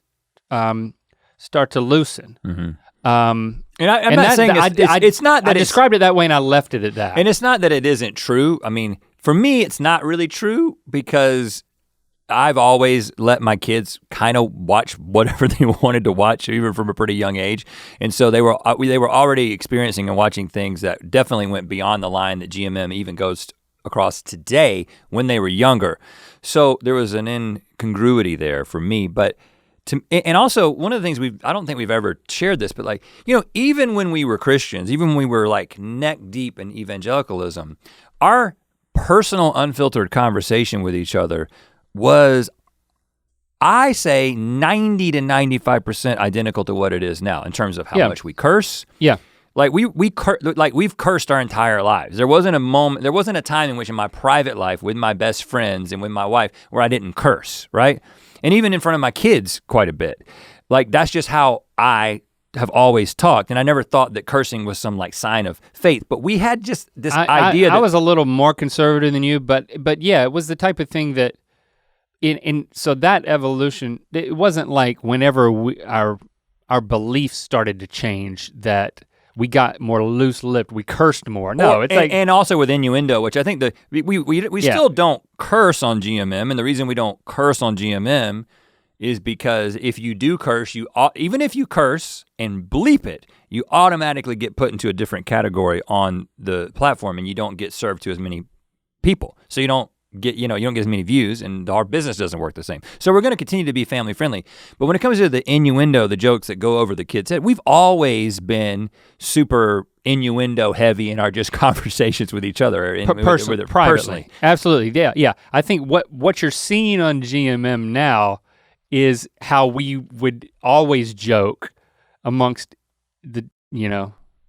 start to loosen. Mm-hmm. And I'm not saying it's not that I described it that way and I left it at that. And it's not that it isn't true. I mean, for me, it's not really true because I've always let my kids kind of watch whatever they wanted to watch, even from a pretty young age. And so they were already experiencing and watching things that definitely went beyond the line that GMM even goes across today when they were younger. So there was an incongruity there for me, and also one of the things I don't think we've ever shared this, but like, even when we were Christians, even when we were like neck deep in evangelicalism, our personal unfiltered conversation with each other was, I say, 90 to 95% identical to what it is now in terms of how much we curse. Yeah. Like we've cursed our entire lives. There wasn't a time in which in my private life with my best friends and with my wife where I didn't curse, right? And even in front of my kids quite a bit. Like that's just how I have always talked, and I never thought that cursing was some like sign of faith, but we had just this idea that— I was a little more conservative than you, but yeah, it was the type of thing that so that evolution, it wasn't like whenever our beliefs started to change that we got more loose-lipped, we cursed more. No, it's like and also with innuendo, which I think we still don't curse on GMM, and the reason we don't curse on GMM is because if you do curse, even if you curse and bleep it, you automatically get put into a different category on the platform, and you don't get served to as many people. So you don't get as many views, and our business doesn't work the same. So we're gonna continue to be family friendly. But when it comes to the innuendo, the jokes that go over the kids' head, we've always been super innuendo heavy in our just conversations with each other. Personally. Absolutely, yeah. I think what you're seeing on GMM now is how we would always joke amongst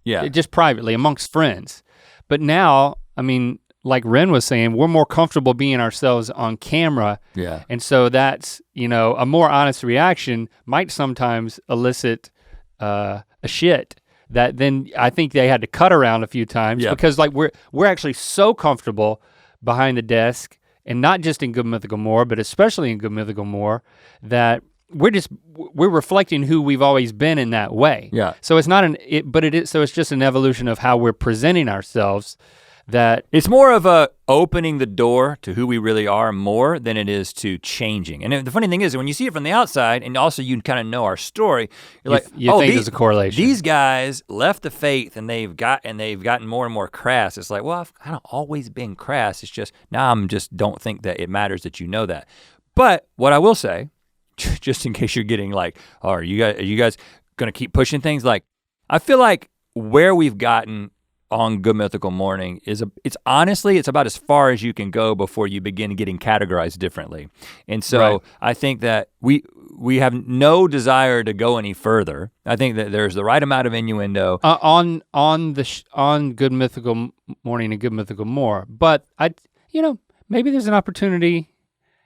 just privately amongst friends. But now, I mean, like Ren was saying, we're more comfortable being ourselves on camera. Yeah. And so that's, a more honest reaction might sometimes elicit a shit that then I think they had to cut around a few times because like we're actually so comfortable behind the desk, and not just in Good Mythical More, but especially in Good Mythical More, that we're reflecting who we've always been in that way. Yeah. So it's not so it's just an evolution of how we're presenting ourselves. That it's more of a opening the door to who we really are more than it is to changing. And the funny thing is, when you see it from the outside, and also you kind of know our story, you're you think there's a correlation. These guys left the faith, and they've gotten more and more crass. It's like, well, I've kind of always been crass. It's just now don't think that it matters that you know that. But what I will say, just in case you're getting like, are you guys gonna keep pushing things? Like, I feel like where we've gotten on Good Mythical Morning it's about as far as you can go before you begin getting categorized differently. And so right. I think that we have no desire to go any further. I think that there's the right amount of innuendo. On Good Mythical Morning and Good Mythical More, but maybe there's an opportunity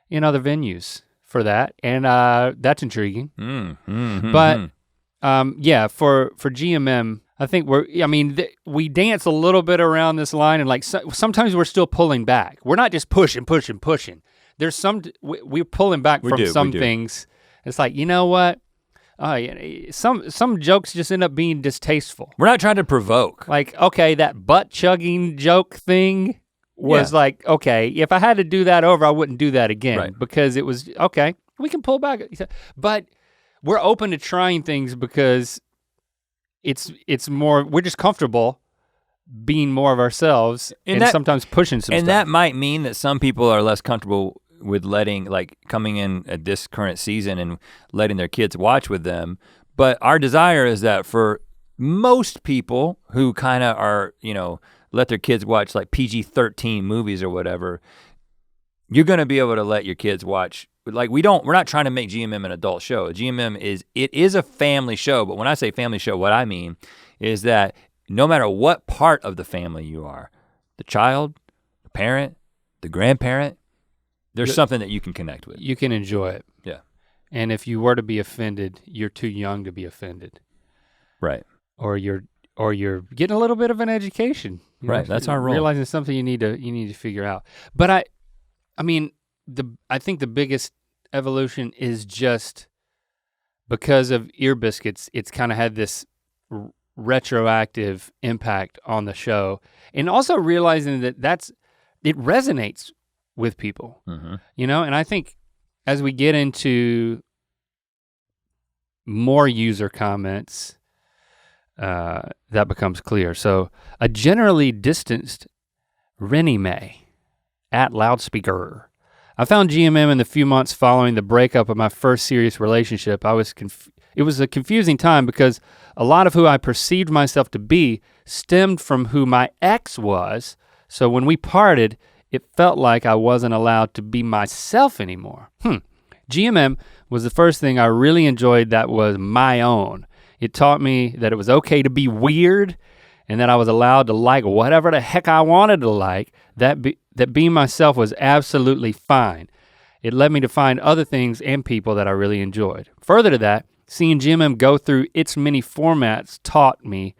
in other venues for that, and that's intriguing. But for GMM, I think we dance a little bit around this line, and like sometimes we're still pulling back. We're not just pushing. There's we're pulling back from some things. It's like, you know what? Some jokes just end up being distasteful. We're not trying to provoke. Like, okay, that butt chugging joke thing was like, okay, if I had to do that over, I wouldn't do that again because it was, okay, we can pull back. But we're open to trying things because it's more, we're just comfortable being more of ourselves and sometimes pushing some stuff. And that might mean that some people are less comfortable with coming in at this current season and letting their kids watch with them. But our desire is that for most people who kind of are, let their kids watch like PG-13 movies or whatever, you're gonna be able to let your kids watch. Like we're not trying to make GMM an adult show. GMM is a family show, but when I say family show, what I mean is that no matter what part of the family you are, the child, the parent, the grandparent, there's something that you can connect with. You can enjoy it. Yeah. And if you were to be offended, you're too young to be offended. Right. Or you're getting a little bit of an education. Right, that's our role. Realizing something you need to figure out. But I think the biggest evolution is just because of Ear Biscuits, it's kind of had this retroactive impact on the show. And also realizing that it resonates with people, and I think as we get into more user comments, that becomes clear. So a generally distanced Rennie Mae at Loudspeaker. I found GMM in the few months following the breakup of my first serious relationship. It was a confusing time because a lot of who I perceived myself to be stemmed from who my ex was. So when we parted, it felt like I wasn't allowed to be myself anymore. GMM was the first thing I really enjoyed that was my own. It taught me that it was okay to be weird and that I was allowed to like whatever the heck I wanted to like, that being myself was absolutely fine. It led me to find other things and people that I really enjoyed. Further to that, seeing GMM go through its many formats taught me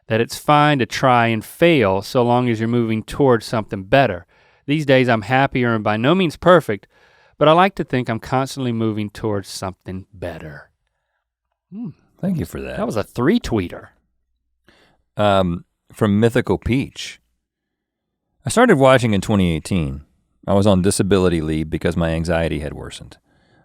that it's fine to try and fail so long as you're moving towards something better. These days I'm happier and by no means perfect, but I like to think I'm constantly moving towards something better. Thank you for that. That was a 3-tweeter. From Mythical Peach. I started watching in 2018. I was on disability leave because my anxiety had worsened.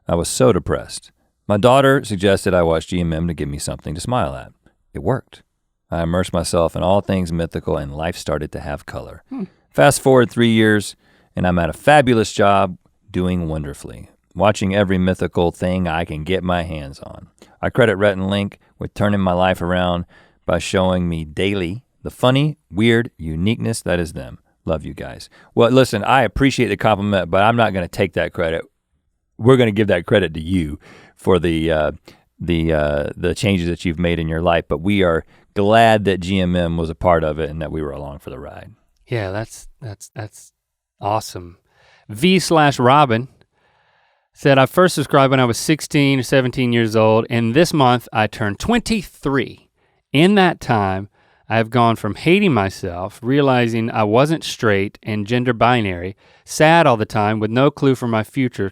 I was so depressed. My daughter suggested I watch GMM to give me something to smile at. It worked. I immersed myself in all things mythical and life started to have color. Fast forward 3 years and I'm at a fabulous job doing wonderfully, watching every mythical thing I can get my hands on. I credit Rhett and Link with turning my life around by showing me daily the funny, weird uniqueness that is them. Love you guys. Well, listen, I appreciate the compliment, but I'm not gonna take that credit. We're gonna give that credit to you for the changes that you've made in your life, but we are glad that GMM was a part of it and that we were along for the ride. Yeah, that's awesome. V/Robin said, I first subscribed when I was 16 or 17 years old, and this month I turned 23. In that time, I have gone from hating myself, realizing I wasn't straight and gender binary, sad all the time with no clue for my future,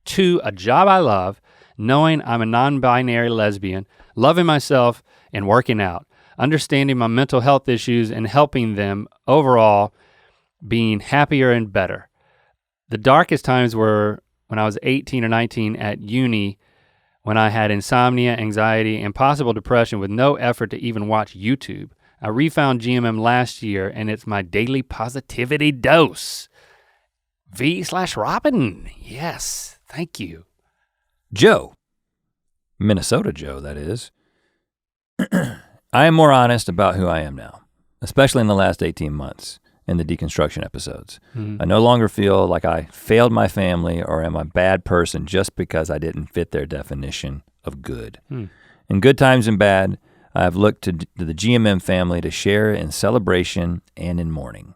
to a job I love, knowing I'm a non-binary lesbian, loving myself and working out, understanding my mental health issues and helping them overall, being happier and better. The darkest times were when I was 18 or 19 at uni, when I had insomnia, anxiety, and possible depression with no effort to even watch YouTube. I refound GMM last year and it's my daily positivity dose. V/Robin, yes, thank you. Joe, Minnesota Joe, that is. I am more honest about who I am now, especially in the last 18 months in the deconstruction episodes. I no longer feel like I failed my family or am a bad person just because I didn't fit their definition of good. In good times and bad, I have looked to the GMM family to share in celebration and in mourning.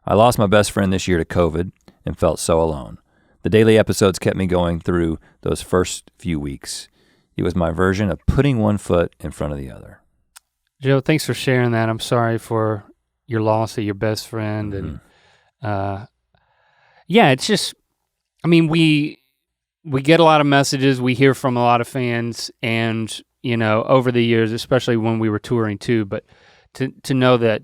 I lost my best friend this year to COVID and felt so alone. The daily episodes kept me going through those first few weeks. It was my version of putting one foot in front of the other. Joe, thanks for sharing that. I'm sorry for your loss of your best friend. And yeah, it's just, I mean, we get a lot of messages, we hear from a lot of fans, and you know, over the years, especially when we were touring too, but to know that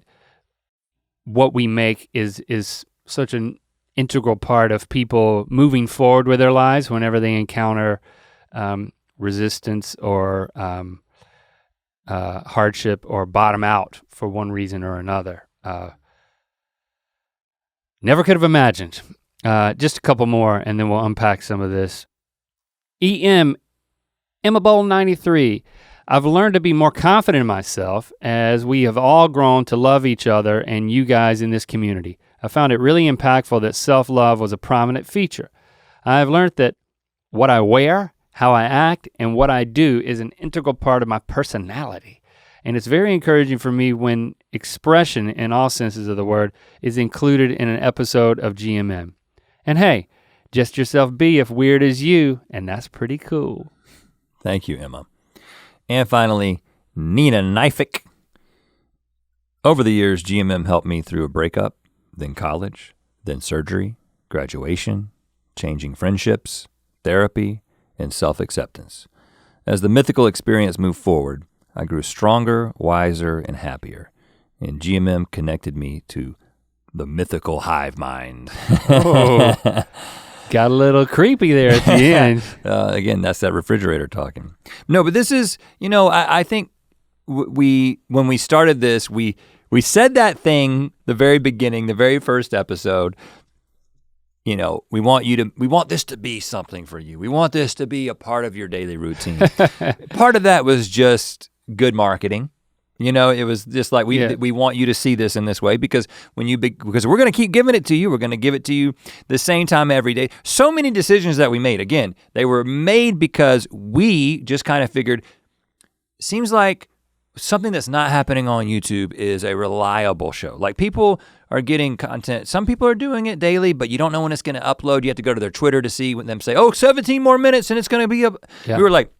what we make is such an integral part of people moving forward with their lives whenever they encounter resistance or hardship or bottom out for one reason or another. Never could have imagined. Just a couple more and then we'll unpack some of this. Emma Bowl 93. I've learned to be more confident in myself as we have all grown to love each other and you guys in this community. I found it really impactful that self-love was a prominent feature. I have learned that what I wear, how I act, and what I do is an integral part of my personality. And it's very encouraging for me when expression, in all senses of the word, is included in an episode of GMM. And hey, just yourself be if weird is you, and that's pretty cool. Thank you, Emma. And finally, Nina Knifik. Over the years, GMM helped me through a breakup, then college, then surgery, graduation, changing friendships, therapy, and self-acceptance. As the mythical experience moved forward, I grew stronger, wiser, and happier. And GMM connected me to the mythical hive mind. Oh. Got a little creepy there at the end. Again, that's that refrigerator talking. No, but this is, you know, I think when we started this, we said that thing the very beginning, the very first episode. You know, we want this to be something for you. We want this to be a part of your daily routine. Part of that was just good marketing. You know, it was just like we want you to see this in this way because because we're gonna keep giving it to you. We're gonna give it to you the same time every day. So many decisions that we made, again, they were made because we just kind of figured, seems like something that's not happening on YouTube is a reliable show. Like people are getting content. Some people are doing it daily, but you don't know when it's gonna upload. You have to go to their Twitter to see when them say, oh, 17 more minutes and it's gonna be up. Yeah. We were like,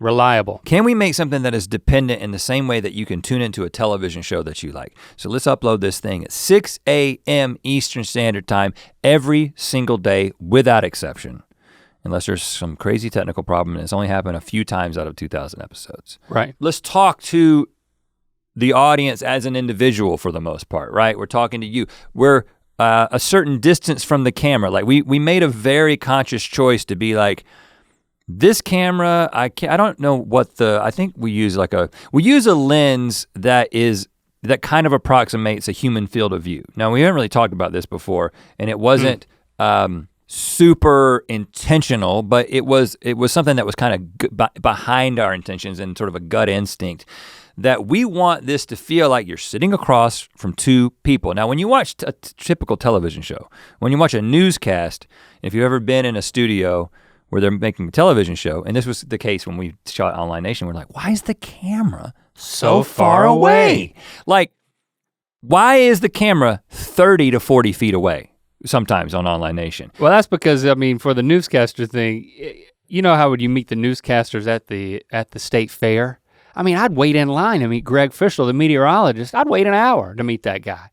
reliable. Can we make something that is dependent in the same way that you can tune into a television show that you like? So let's upload this thing at 6 a.m. Eastern Standard Time every single day without exception. Unless there's some crazy technical problem and it's only happened a few times out of 2,000 episodes. Right. Let's talk to the audience as an individual for the most part, right? We're talking to you. We're a certain distance from the camera. Like we made a very conscious choice to be like, this camera, I don't know what I think we use a lens that kind of approximates a human field of view. Now we haven't really talked about this before, and it wasn't super intentional, but it was something that was kind of behind our intentions and sort of a gut instinct that we want this to feel like you're sitting across from two people. Now when you watch a typical television show, when you watch a newscast, if you've ever been in a studio where they're making a television show, and this was the case when we shot Online Nation, we're like, why is the camera so far away? Like, why is the camera 30 to 40 feet away sometimes on Online Nation? Well, that's because, I mean, for the newscaster thing, you know how would you meet the newscasters at the state fair? I mean, I'd wait in line to meet Greg Fischel, the meteorologist. I'd wait an hour to meet that guy,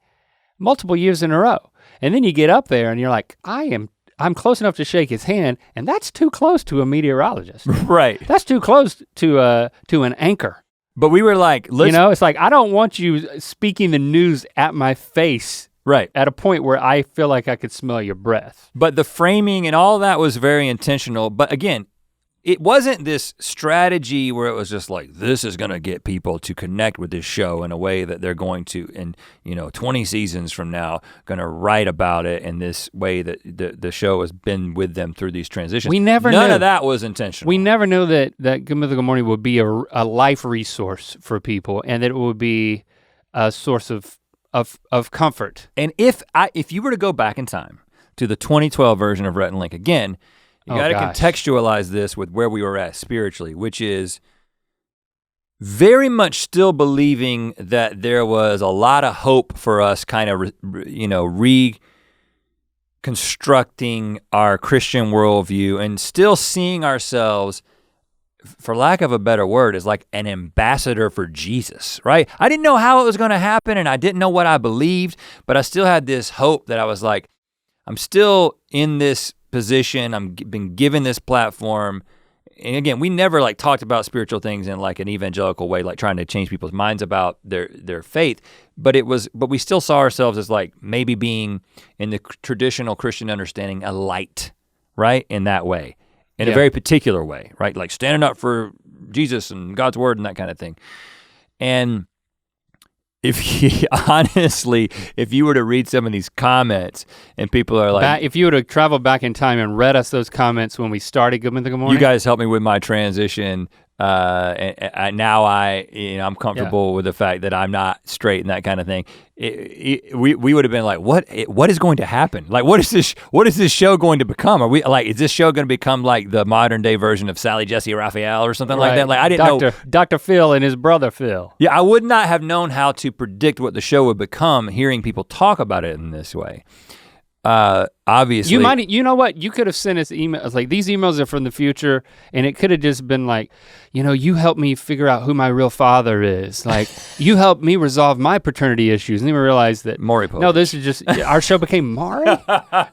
multiple years in a row. And then you get up there and you're like, I'm close enough to shake his hand, and that's too close to a meteorologist. Right. That's too close to an anchor. But we were like, it's like, I don't want you speaking the news at my face. Right. At a point where I feel like I could smell your breath. But the framing and all that was very intentional. But again, it wasn't this strategy where it was just like, this is gonna get people to connect with this show in a way that they're going to, in 20 seasons from now, gonna write about it in this way that the show has been with them through these transitions. None of that was intentional. We never knew that Good Mythical Morning would be a life resource for people, and that it would be a source of comfort. And if you were to go back in time to the 2012 version of Rhett and Link again, you gotta contextualize this with where we were at spiritually, which is very much still believing that there was a lot of hope for us kind of, reconstructing our Christian worldview and still seeing ourselves, for lack of a better word, as like an ambassador for Jesus, right? I didn't know how it was gonna happen and I didn't know what I believed, but I still had this hope that I was like, I'm still in this position, I've been given this platform. And again, we never like talked about spiritual things in like an evangelical way, like trying to change people's minds about their faith, but we still saw ourselves as like maybe being in the traditional Christian understanding a light, right? In that way, in a very particular way, right? Like standing up for Jesus and God's word and that kind of thing. And if you were to read some of these comments and people are like, if you were to travel back in time and read us those comments when we started Good Mythical Morning. You guys helped me with my transition. And now I'm comfortable with the fact that I'm not straight and that kind of thing. We would have been like, what is going to happen? Like, what is this show going to become? Is this show going to become like the modern day version of Sally Jesse Raphael or something like that? Like I didn't know. Dr. Phil and his brother Phil. Yeah, I would not have known how to predict what the show would become hearing people talk about it in this way. Obviously. You know what? You could have sent us emails, like these emails are from the future, and it could have just been like, you helped me figure out who my real father is. Like, you helped me resolve my paternity issues. And then we realized that, Maury Povich. No, this is just, our show became Maury?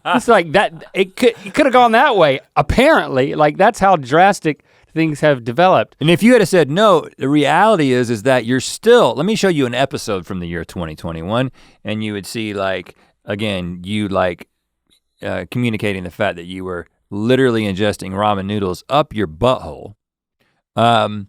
It's like that, it could have gone that way, apparently. Like, that's how drastic things have developed. And if you had said no, the reality is that you're still, let me show you an episode from the year 2021, and you would see like, again, you like communicating the fact that you were literally ingesting ramen noodles up your butthole. How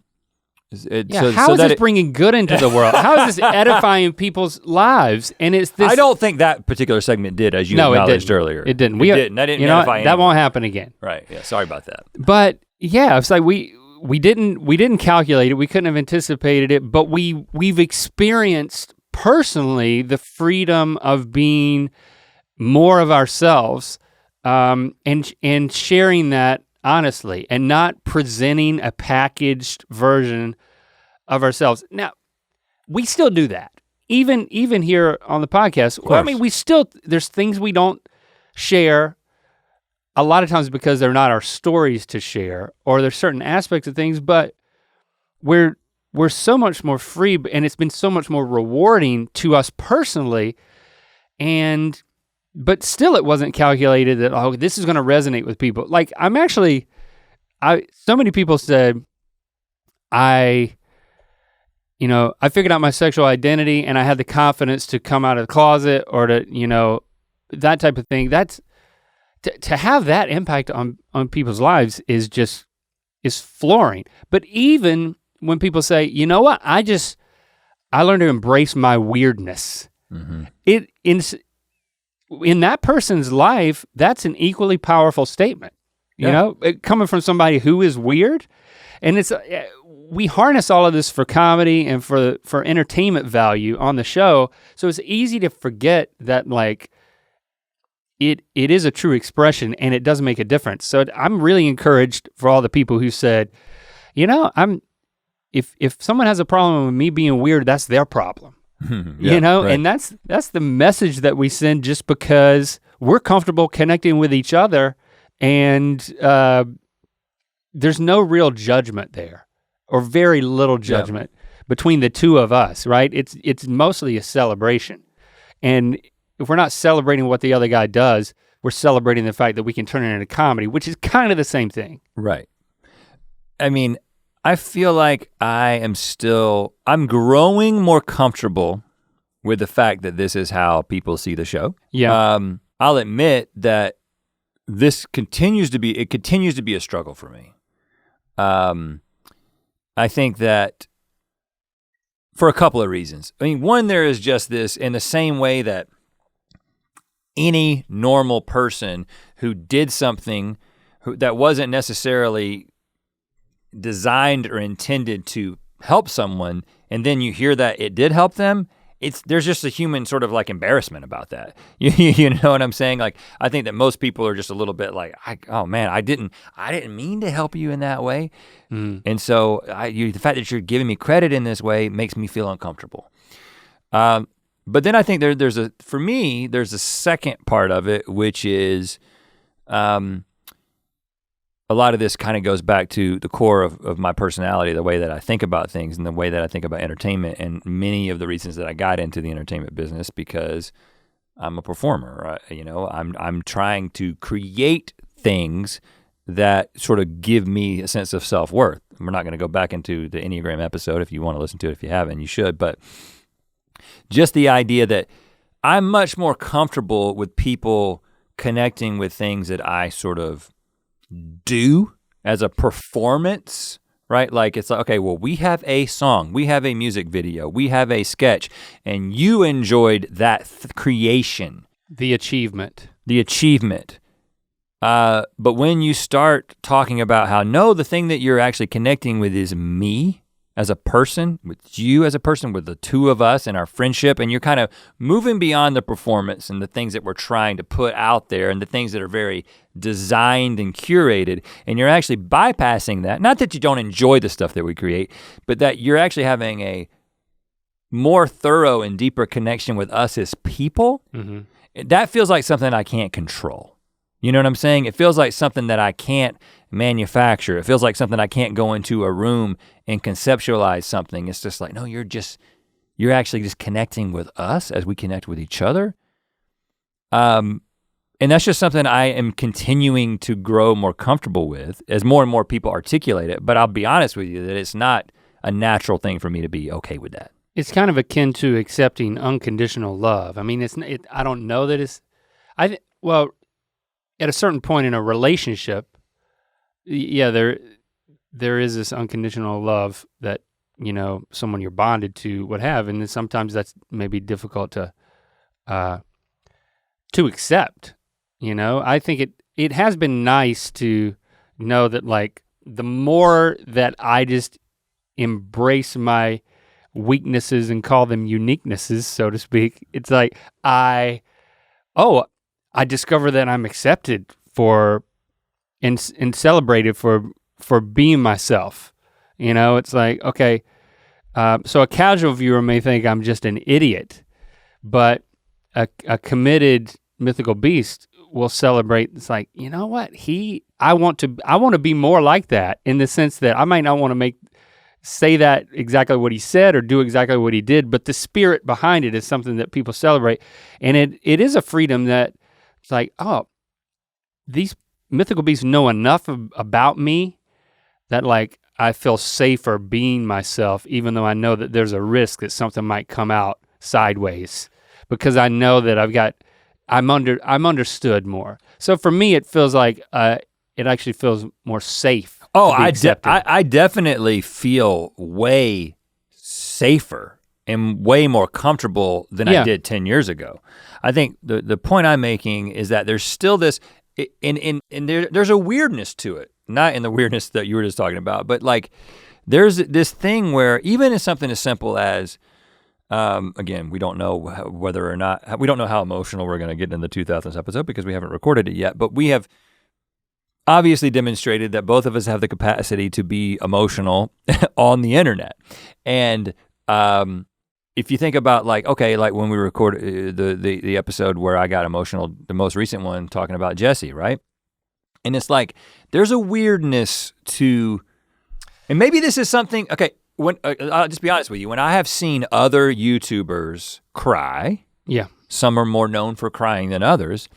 is this bringing good into the world? How is this edifying people's lives? And it's this. I don't think that particular segment did, as you acknowledged earlier. It didn't. It didn't. I didn't edify anyone. That won't happen again. Right. Yeah. Sorry about that. But yeah, it's like we didn't calculate it. We couldn't have anticipated it. But we've experienced personally the freedom of being more of ourselves, and sharing that honestly, and not presenting a packaged version of ourselves. Now, we still do that, even here on the podcast. Well, I mean, there's things we don't share a lot of times because they're not our stories to share, or there's certain aspects of things, but we're so much more free, and it's been so much more rewarding to us personally, but still it wasn't calculated that, this is gonna resonate with people. Like so many people said, I I figured out my sexual identity and I had the confidence to come out of the closet or to, that type of thing. That's, to have that impact on people's lives is flooring. But even when people say, you know what, I learned to embrace my weirdness. Mm-hmm. In that person's life, that's an equally powerful statement. Coming from somebody who is weird, and we harness all of this for comedy and for entertainment value on the show. So it's easy to forget that like it is a true expression and it does make a difference. So I'm really encouraged for all the people who said, if someone has a problem with me being weird, that's their problem. Yeah, right. And that's the message that we send just because we're comfortable connecting with each other, and there's no real judgment there, or very little judgment between the two of us, right? It's mostly a celebration. And if we're not celebrating what the other guy does, we're celebrating the fact that we can turn it into comedy, which is kind of the same thing. Right. I mean, I feel like I'm growing more comfortable with the fact that this is how people see the show. Yeah. I'll admit that this continues to be a struggle for me. I think that for a couple of reasons. I mean, one, there is just this, in the same way that any normal person who did something that wasn't necessarily designed or intended to help someone, and then you hear that it did help them, there's just a human sort of like embarrassment about that. You know what I'm saying? Like, I think that most people are just a little bit like, oh man, I didn't mean to help you in that way. And so the fact that you're giving me credit in this way makes me feel uncomfortable. But then I think there's a second part of it, which is a lot of this kind of goes back to the core of my personality, the way that I think about things and the way that I think about entertainment, and many of the reasons that I got into the entertainment business, because I'm a performer, right? I'm trying to create things that sort of give me a sense of self-worth. We're not gonna go back into the Enneagram episode. If you wanna listen to it, if you haven't, you should, but just the idea that I'm much more comfortable with people connecting with things that I sort of do as a performance, right? Like, it's like, okay, well, we have a song, we have a music video, we have a sketch, and you enjoyed that creation. The achievement. But when you start talking about how, no, the thing that you're actually connecting with is me as a person, with you as a person, with the two of us and our friendship, and you're kind of moving beyond the performance and the things that we're trying to put out there and the things that are very designed and curated, and you're actually bypassing that. Not that you don't enjoy the stuff that we create, but that you're actually having a more thorough and deeper connection with us as people. Mm-hmm. That feels like something I can't control. You know what I'm saying? It feels like something that I can't manufacture. It feels like something I can't go into a room and conceptualize something. It's just like, no, you're actually just connecting with us as we connect with each other. And that's just something I am continuing to grow more comfortable with as more and more people articulate it. But I'll be honest with you that it's not a natural thing for me to be okay with that. It's kind of akin to accepting unconditional love. I mean, I don't know that it's, well, at a certain point in a relationship, yeah, there is this unconditional love that, someone you're bonded to would have, and then sometimes that's maybe difficult to accept. I think it has been nice to know that, like, the more that I just embrace my weaknesses and call them uniquenesses, so to speak, it's like I discover that I'm accepted for and celebrated for being myself. It's like, okay, so a casual viewer may think I'm just an idiot, but a committed mythical beast will celebrate. It's like, you know what? I want to be more like that, in the sense that I might not want to say that exactly what he said or do exactly what he did, but the spirit behind it is something that people celebrate. And it is a freedom that it's like, oh, these mythical beasts know enough about me that, like, I feel safer being myself, even though I know that there's a risk that something might come out sideways, because I know that I'm understood more. So for me, it feels like it actually feels more safe. Oh, I definitely feel way safer and way more comfortable than I did 10 years ago. I think the point I'm making is that there's still this, there's a weirdness to it. Not in the weirdness that you were just talking about, but like there's this thing where even in something as simple as, again, we don't know whether or not, we don't know how emotional we're gonna get in the 2000s episode because we haven't recorded it yet, but we have obviously demonstrated that both of us have the capacity to be emotional on the internet. And if you think about like, okay, like when we recorded the episode where I got emotional, the most recent one talking about Jesse, right? And it's like, there's a weirdness to, and maybe this is something, okay, when I'll just be honest with you, when I have seen other YouTubers cry, some are more known for crying than others,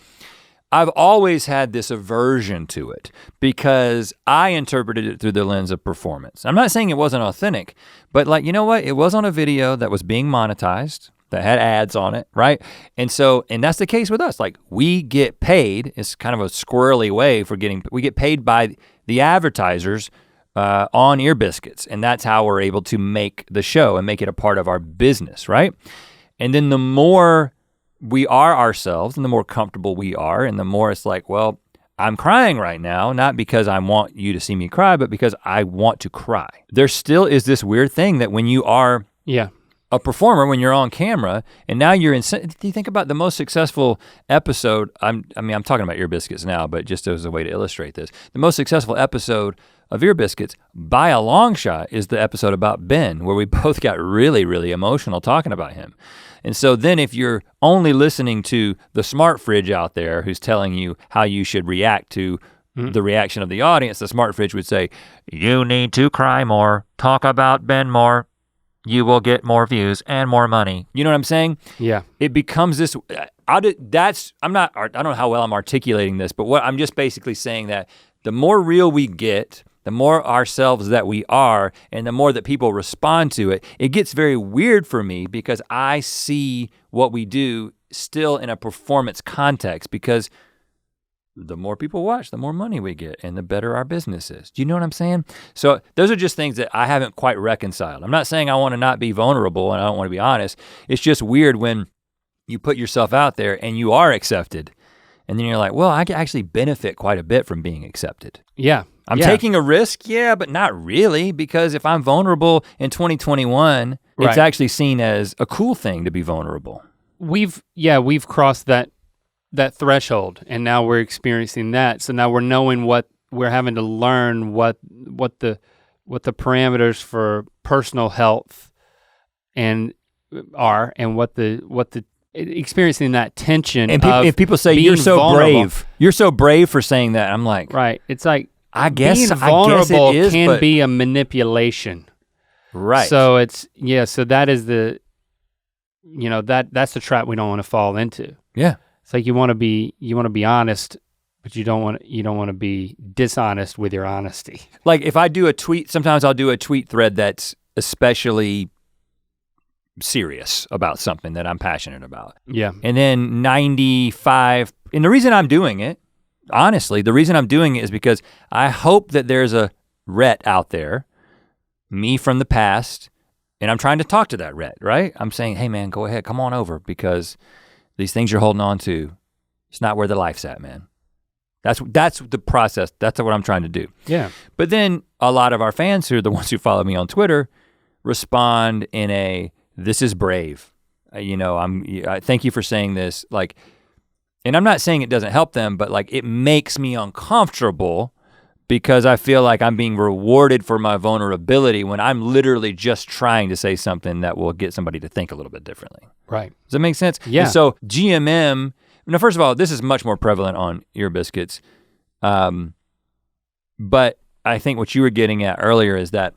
I've always had this aversion to it because I interpreted it through the lens of performance. I'm not saying it wasn't authentic, but like, you know what? It was on a video that was being monetized, that had ads on it, right? And that's the case with us. Like we get paid, it's kind of a squirrely way for we get paid by the advertisers on Ear Biscuits. And that's how we're able to make the show and make it a part of our business, right? And then the more we are ourselves and the more comfortable we are and the more it's like, well, I'm crying right now, not because I want you to see me cry, but because I want to cry. There still is this weird thing that when you are a performer, when you're on camera, and now you're in, do you think about the most successful episode, I'm talking about Ear Biscuits now, but just as a way to illustrate this, the most successful episode of Ear Biscuits by a long shot is the episode about Ben, where we both got really, really emotional talking about him. And so then if you're only listening to the smart fridge out there who's telling you how you should react to the reaction of the audience, the smart fridge would say, you need to cry more, talk about Ben more, you will get more views and more money. You know what I'm saying? Yeah. It becomes this, I don't know how well I'm articulating this, but what I'm just basically saying that the more real we get, the more ourselves that we are, and the more that people respond to it, it gets very weird for me because I see what we do still in a performance context because the more people watch, the more money we get and the better our business is. Do you know what I'm saying? So those are just things that I haven't quite reconciled. I'm not saying I wanna not be vulnerable and I don't wanna be honest. It's just weird when you put yourself out there and you are accepted. And then you're like, well, I can actually benefit quite a bit from being accepted. Yeah. I'm taking a risk, but not really, because if I'm vulnerable in 2021, it's actually seen as a cool thing to be vulnerable. We've crossed that threshold and now we're experiencing that. So now we're knowing we're having to learn what the parameters for personal health and what the experiencing that tension. And if people say you're so vulnerable. You're so brave for saying that, I'm like, right. It's like I guess being vulnerable can be a manipulation. Right. So it's so that is that's the trap we don't want to fall into. Yeah. It's like you want to be honest, but you don't want to be dishonest with your honesty. Like if I do a tweet, sometimes I'll do a tweet thread that's especially serious about something that I'm passionate about. Yeah. And then 95, and the reason I'm doing it, honestly, the reason I'm doing it is because I hope that there's a Rhett out there, me from the past, and I'm trying to talk to that Rhett, right? I'm saying, hey man, go ahead, come on over because these things you're holding on to, it's not where the life's at, man. That's the process, that's what I'm trying to do. Yeah. But then a lot of our fans who are the ones who follow me on Twitter respond in a, this is brave. Thank you for saying this. Like, and I'm not saying it doesn't help them, but like it makes me uncomfortable because I feel like I'm being rewarded for my vulnerability when I'm literally just trying to say something that will get somebody to think a little bit differently. Right. Does that make sense? Yeah. And so GMM, now first of all, this is much more prevalent on Ear Biscuits. But I think what you were getting at earlier is that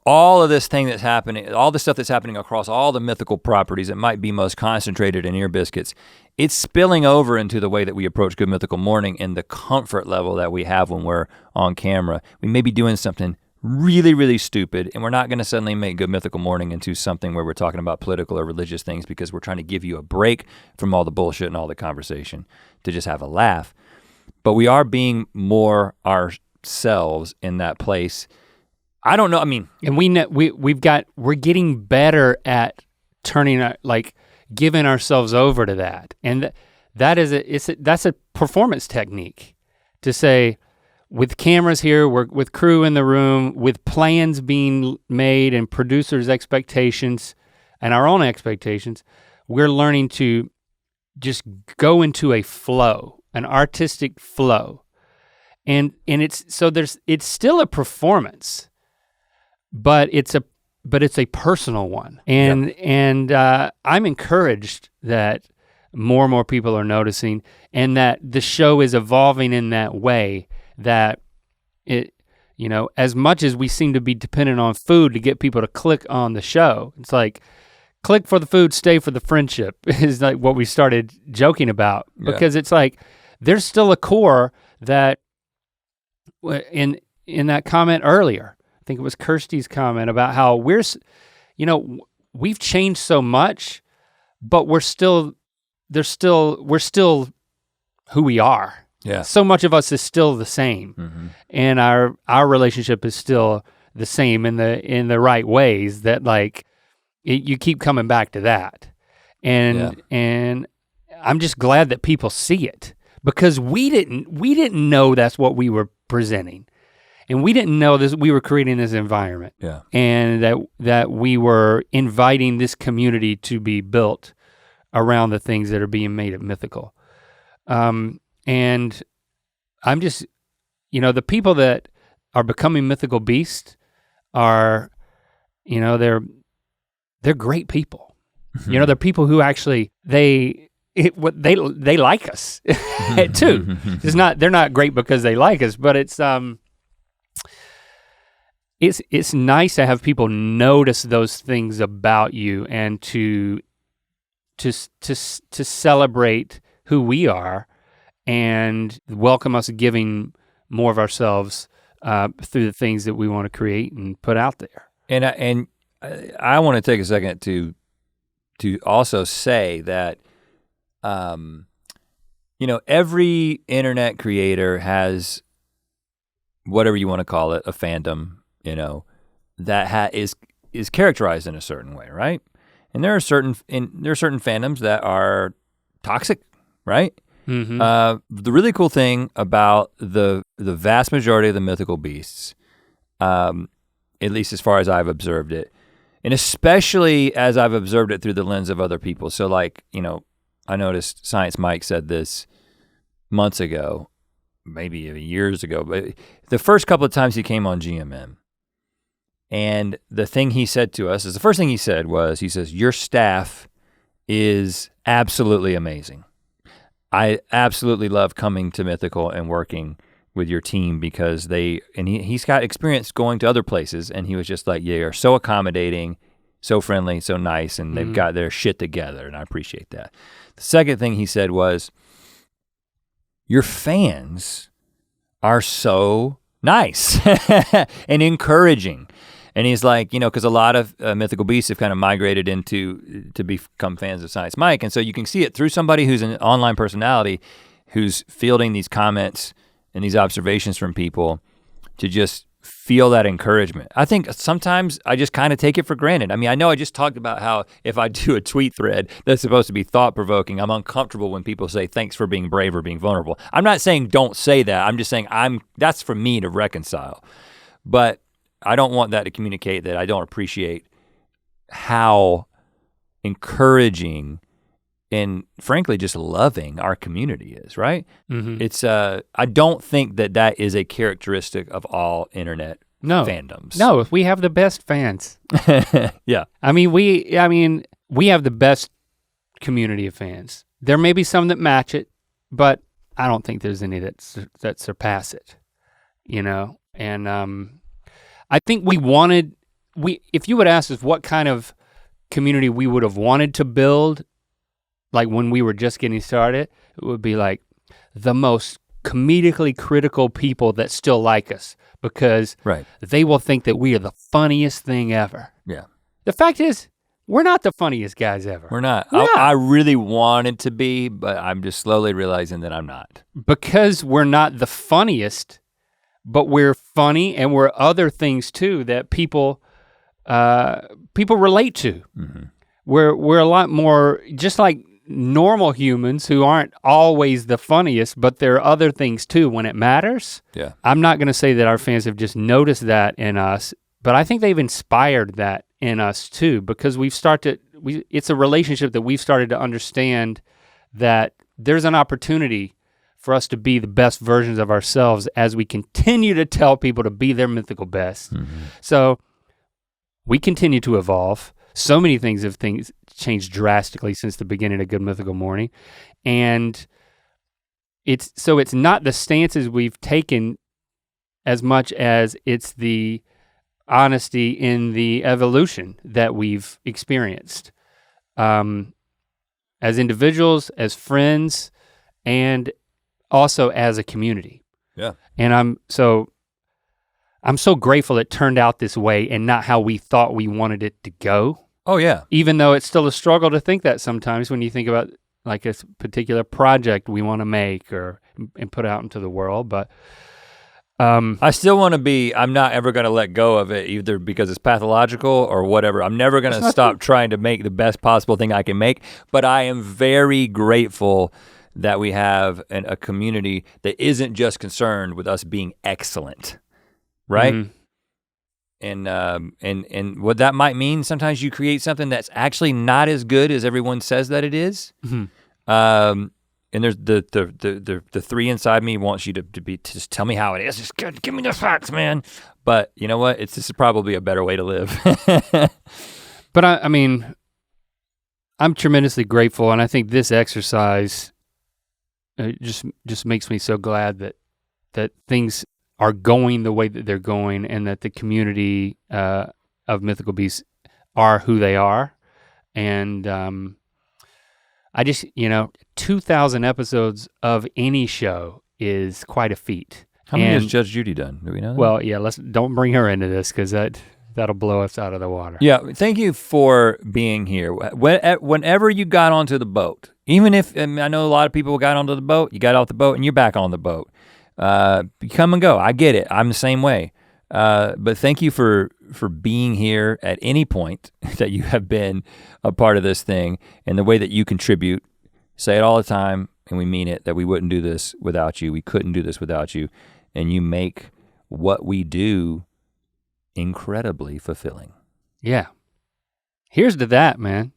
all of this thing that's happening, all the stuff that's happening across all the Mythical properties that might be most concentrated in Ear Biscuits, it's spilling over into the way that we approach Good Mythical Morning and the comfort level that we have when we're on camera. We may be doing something really, really stupid, and we're not gonna suddenly make Good Mythical Morning into something where we're talking about political or religious things, because we're trying to give you a break from all the bullshit and all the conversation to just have a laugh. But we are being more ourselves in that place. I don't know, I mean. And we're getting better at giving ourselves over to that. And that's a performance technique to say, with cameras here, with crew in the room, with plans being made and producers' expectations and our own expectations, we're learning to just go into a flow, an artistic flow. And it's still a performance, but it's a personal one. And I'm encouraged that more and more people are noticing, and that the show is evolving in that way, that it, as much as we seem to be dependent on food to get people to click on the show, it's like, click for the food, stay for the friendship is like what we started joking about, because it's like, there's still a core that in that comment earlier, I think it was Kirsty's comment about how we've changed so much, but we're still who we are. Yeah. So much of us is still the same. Mm-hmm. And our relationship is still the same in the right ways, that you keep coming back to that. And I'm just glad that people see it, because we didn't know that's what we were presenting. And we didn't know this, we were creating this environment. Yeah. And that we were inviting this community to be built around the things that are being made at Mythical. And I'm just, the people that are becoming Mythical Beasts are, they're great people. Mm-hmm. They're people who actually, they like us too. They're not great because they like us, but it's nice to have people notice those things about you, and to celebrate who we are and welcome us giving more of ourselves through the things that we want to create and put out there. And I want to take a second to also say that every internet creator has, whatever you want to call it, a fandom, that is characterized in a certain way, right? And there are certain fandoms that are toxic, right? Mm-hmm. The really cool thing about the vast majority of the Mythical Beasts, at least as far as I've observed it, and especially as I've observed it through the lens of other people. So I noticed Science Mike said this months ago, maybe years ago, but the first couple of times he came on GMM, and the thing he said to us is, the first thing he said was, he says, your staff is absolutely amazing. I absolutely love coming to Mythical and working with your team, because he's got experience going to other places, and he was just like, yeah, you're so accommodating, so friendly, so nice, and they've got their shit together, and I appreciate that. The second thing he said was, your fans are so nice and encouraging. And he's like, because a lot of Mythical Beasts have kind of migrated to become fans of Science Mike. And so you can see it through somebody who's an online personality who's fielding these comments and these observations from people, to just feel that encouragement. I think sometimes I just kind of take it for granted. I mean, I know I just talked about how if I do a tweet thread that's supposed to be thought-provoking, I'm uncomfortable when people say, thanks for being brave or being vulnerable. I'm not saying don't say that. I'm just saying that's for me to reconcile. But I don't want that to communicate that I don't appreciate how encouraging and frankly just loving our community is, right? Mm-hmm. It's I don't think that is a characteristic of all internet fandoms. No, we have the best fans. Yeah. I mean, we have the best community of fans. There may be some that match it, but I don't think there's any that surpass it, And I think we wanted if you would ask us what kind of community we would have wanted to build, like when we were just getting started, it would be like the most comedically critical people that still like us because they will think that we are the funniest thing ever. Yeah. The fact is, we're not the funniest guys ever. We're not. I really wanted to be, but I'm just slowly realizing that I'm not. Because we're not the funniest, but we're funny and we're other things too that people relate to. Mm-hmm. We're a lot more just like normal humans who aren't always the funniest, but there are other things too when it matters. Yeah. I'm not gonna say that our fans have just noticed that in us, but I think they've inspired that in us too, because it's a relationship that we've started to understand that there's an opportunity for us to be the best versions of ourselves as we continue to tell people to be their mythical best. Mm-hmm. So we continue to evolve. So many things have changed drastically since the beginning of Good Mythical Morning. And it's not the stances we've taken as much as it's the honesty in the evolution that we've experienced. As individuals, as friends, and also as a community. Yeah. And I'm so grateful it turned out this way and not how we thought we wanted it to go. Oh yeah. Even though it's still a struggle to think that sometimes when you think about like a particular project we want to make and put out into the world, but I still want to be, I'm not ever gonna let go of it either because it's pathological or whatever. I'm never gonna stop trying to make the best possible thing I can make, but I am very grateful that we have a community that isn't just concerned with us being excellent, right? Mm-hmm. And what that might mean, sometimes you create something that's actually not as good as everyone says that it is. Mm-hmm. And there's the three inside me wants you to just tell me how it is. Just give me the facts, man. But you know what? This is probably a better way to live. But I mean, I'm tremendously grateful, and I think this exercise just makes me so glad that things are going the way that they're going, and that the community of Mythical Beasts are who they are, and I just 2,000 episodes of any show is quite a feat. How many has Judge Judy done? Do we know that? Well, yeah, don't bring her into this because that'll blow us out of the water. Yeah, thank you for being here. Whenever you got onto the boat, even if, I know a lot of people got onto the boat, you got off the boat and you're back on the boat. You come and go, I get it, I'm the same way. But thank you for being here at any point that you have been a part of this thing and the way that you contribute. Say it all the time and we mean it, that we wouldn't do this without you. We couldn't do this without you. And you make what we do incredibly fulfilling. Yeah. Here's to that, man.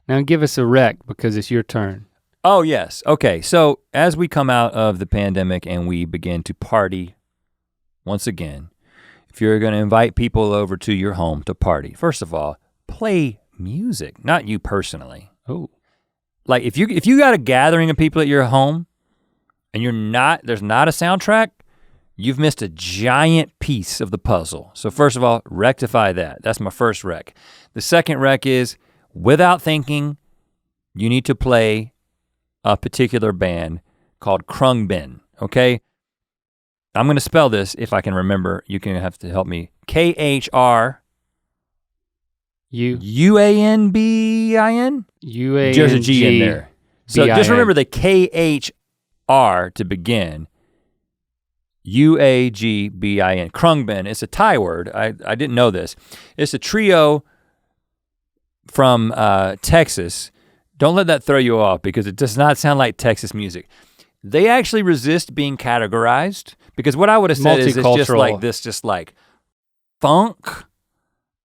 Now give us a rec because it's your turn. Oh yes, okay. So as we come out of the pandemic and we begin to party once again, if you're gonna invite people over to your home to party, first of all, play music, not you personally. Oh. Like if you got a gathering of people at your home and there's not a soundtrack, you've missed a giant piece of the puzzle. So first of all, rectify that. That's my first rec. The second rec is, without thinking, you need to play a particular band called Krungbin, okay? I'm gonna spell this if I can remember. You can have to help me. KHR UANBIN? There's a G in there. So just remember the KHR to begin. UAGBIN, Krungbin. It's a Thai word. I didn't know this. It's a trio from Texas. Don't let that throw you off because it does not sound like Texas music. They actually resist being categorized because what I would have said is it's just like this, just like funk.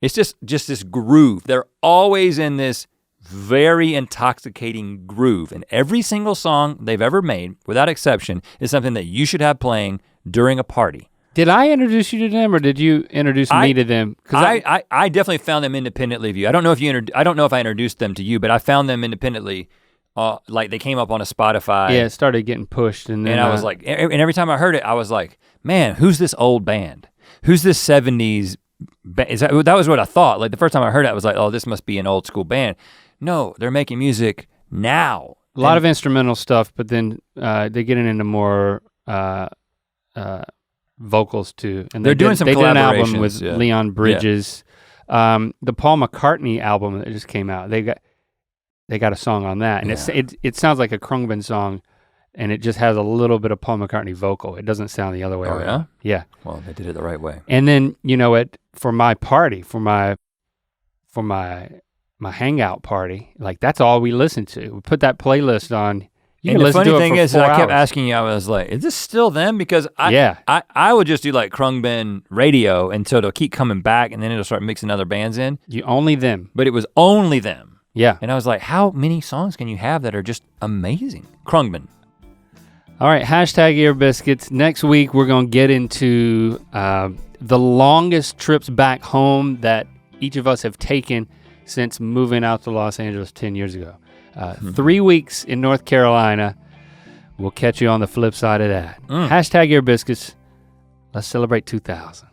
It's just this groove. They're always in this very intoxicating groove, and every single song they've ever made, without exception, is something that you should have playing during a party. Did I introduce you to them, or did you introduce me to them? I definitely found them independently of you. I don't know if I introduced them to you, but I found them independently. Like they came up on a Spotify. Yeah, it started getting pushed, and then I was like, and every time I heard it, I was like, man, who's this old band? Who's this '70s that was what I thought. Like the first time I heard it, I was like, oh, this must be an old school band. No, they're making music now. A lot of instrumental stuff, but then they're getting into more vocals too. And they're doing some collaborations. They did an album with Leon Bridges. The Paul McCartney album that just came out, they got a song on that. And it sounds like a Khruangbin song, and it just has a little bit of Paul McCartney vocal. It doesn't sound the other way around. Yeah? Well, they did it the right way. And then, for my party, for my hangout party, like that's all we listen to. We put that playlist on. And the funny thing is, I kept asking you, I was like, is this still them? Because I would just do like Khruangbin radio, and so it'll keep coming back, and then it'll start mixing other bands in. Only them. But it was only them. Yeah. And I was like, how many songs can you have that are just amazing? Khruangbin. All right, hashtag Ear Biscuits. Next week, we're gonna get into the longest trips back home that each of us have taken since moving out to Los Angeles 10 years ago. 3 weeks in North Carolina. We'll catch you on the flip side of that. Hashtag Ear Biscuits. Let's celebrate 2000.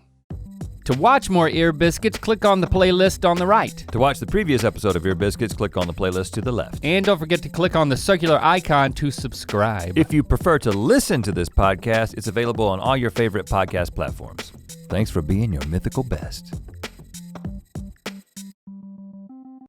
To watch more Ear Biscuits, click on the playlist on the right. To watch the previous episode of Ear Biscuits, click on the playlist to the left. And don't forget to click on the circular icon to subscribe. If you prefer to listen to this podcast, it's available on all your favorite podcast platforms. Thanks for being your mythical best.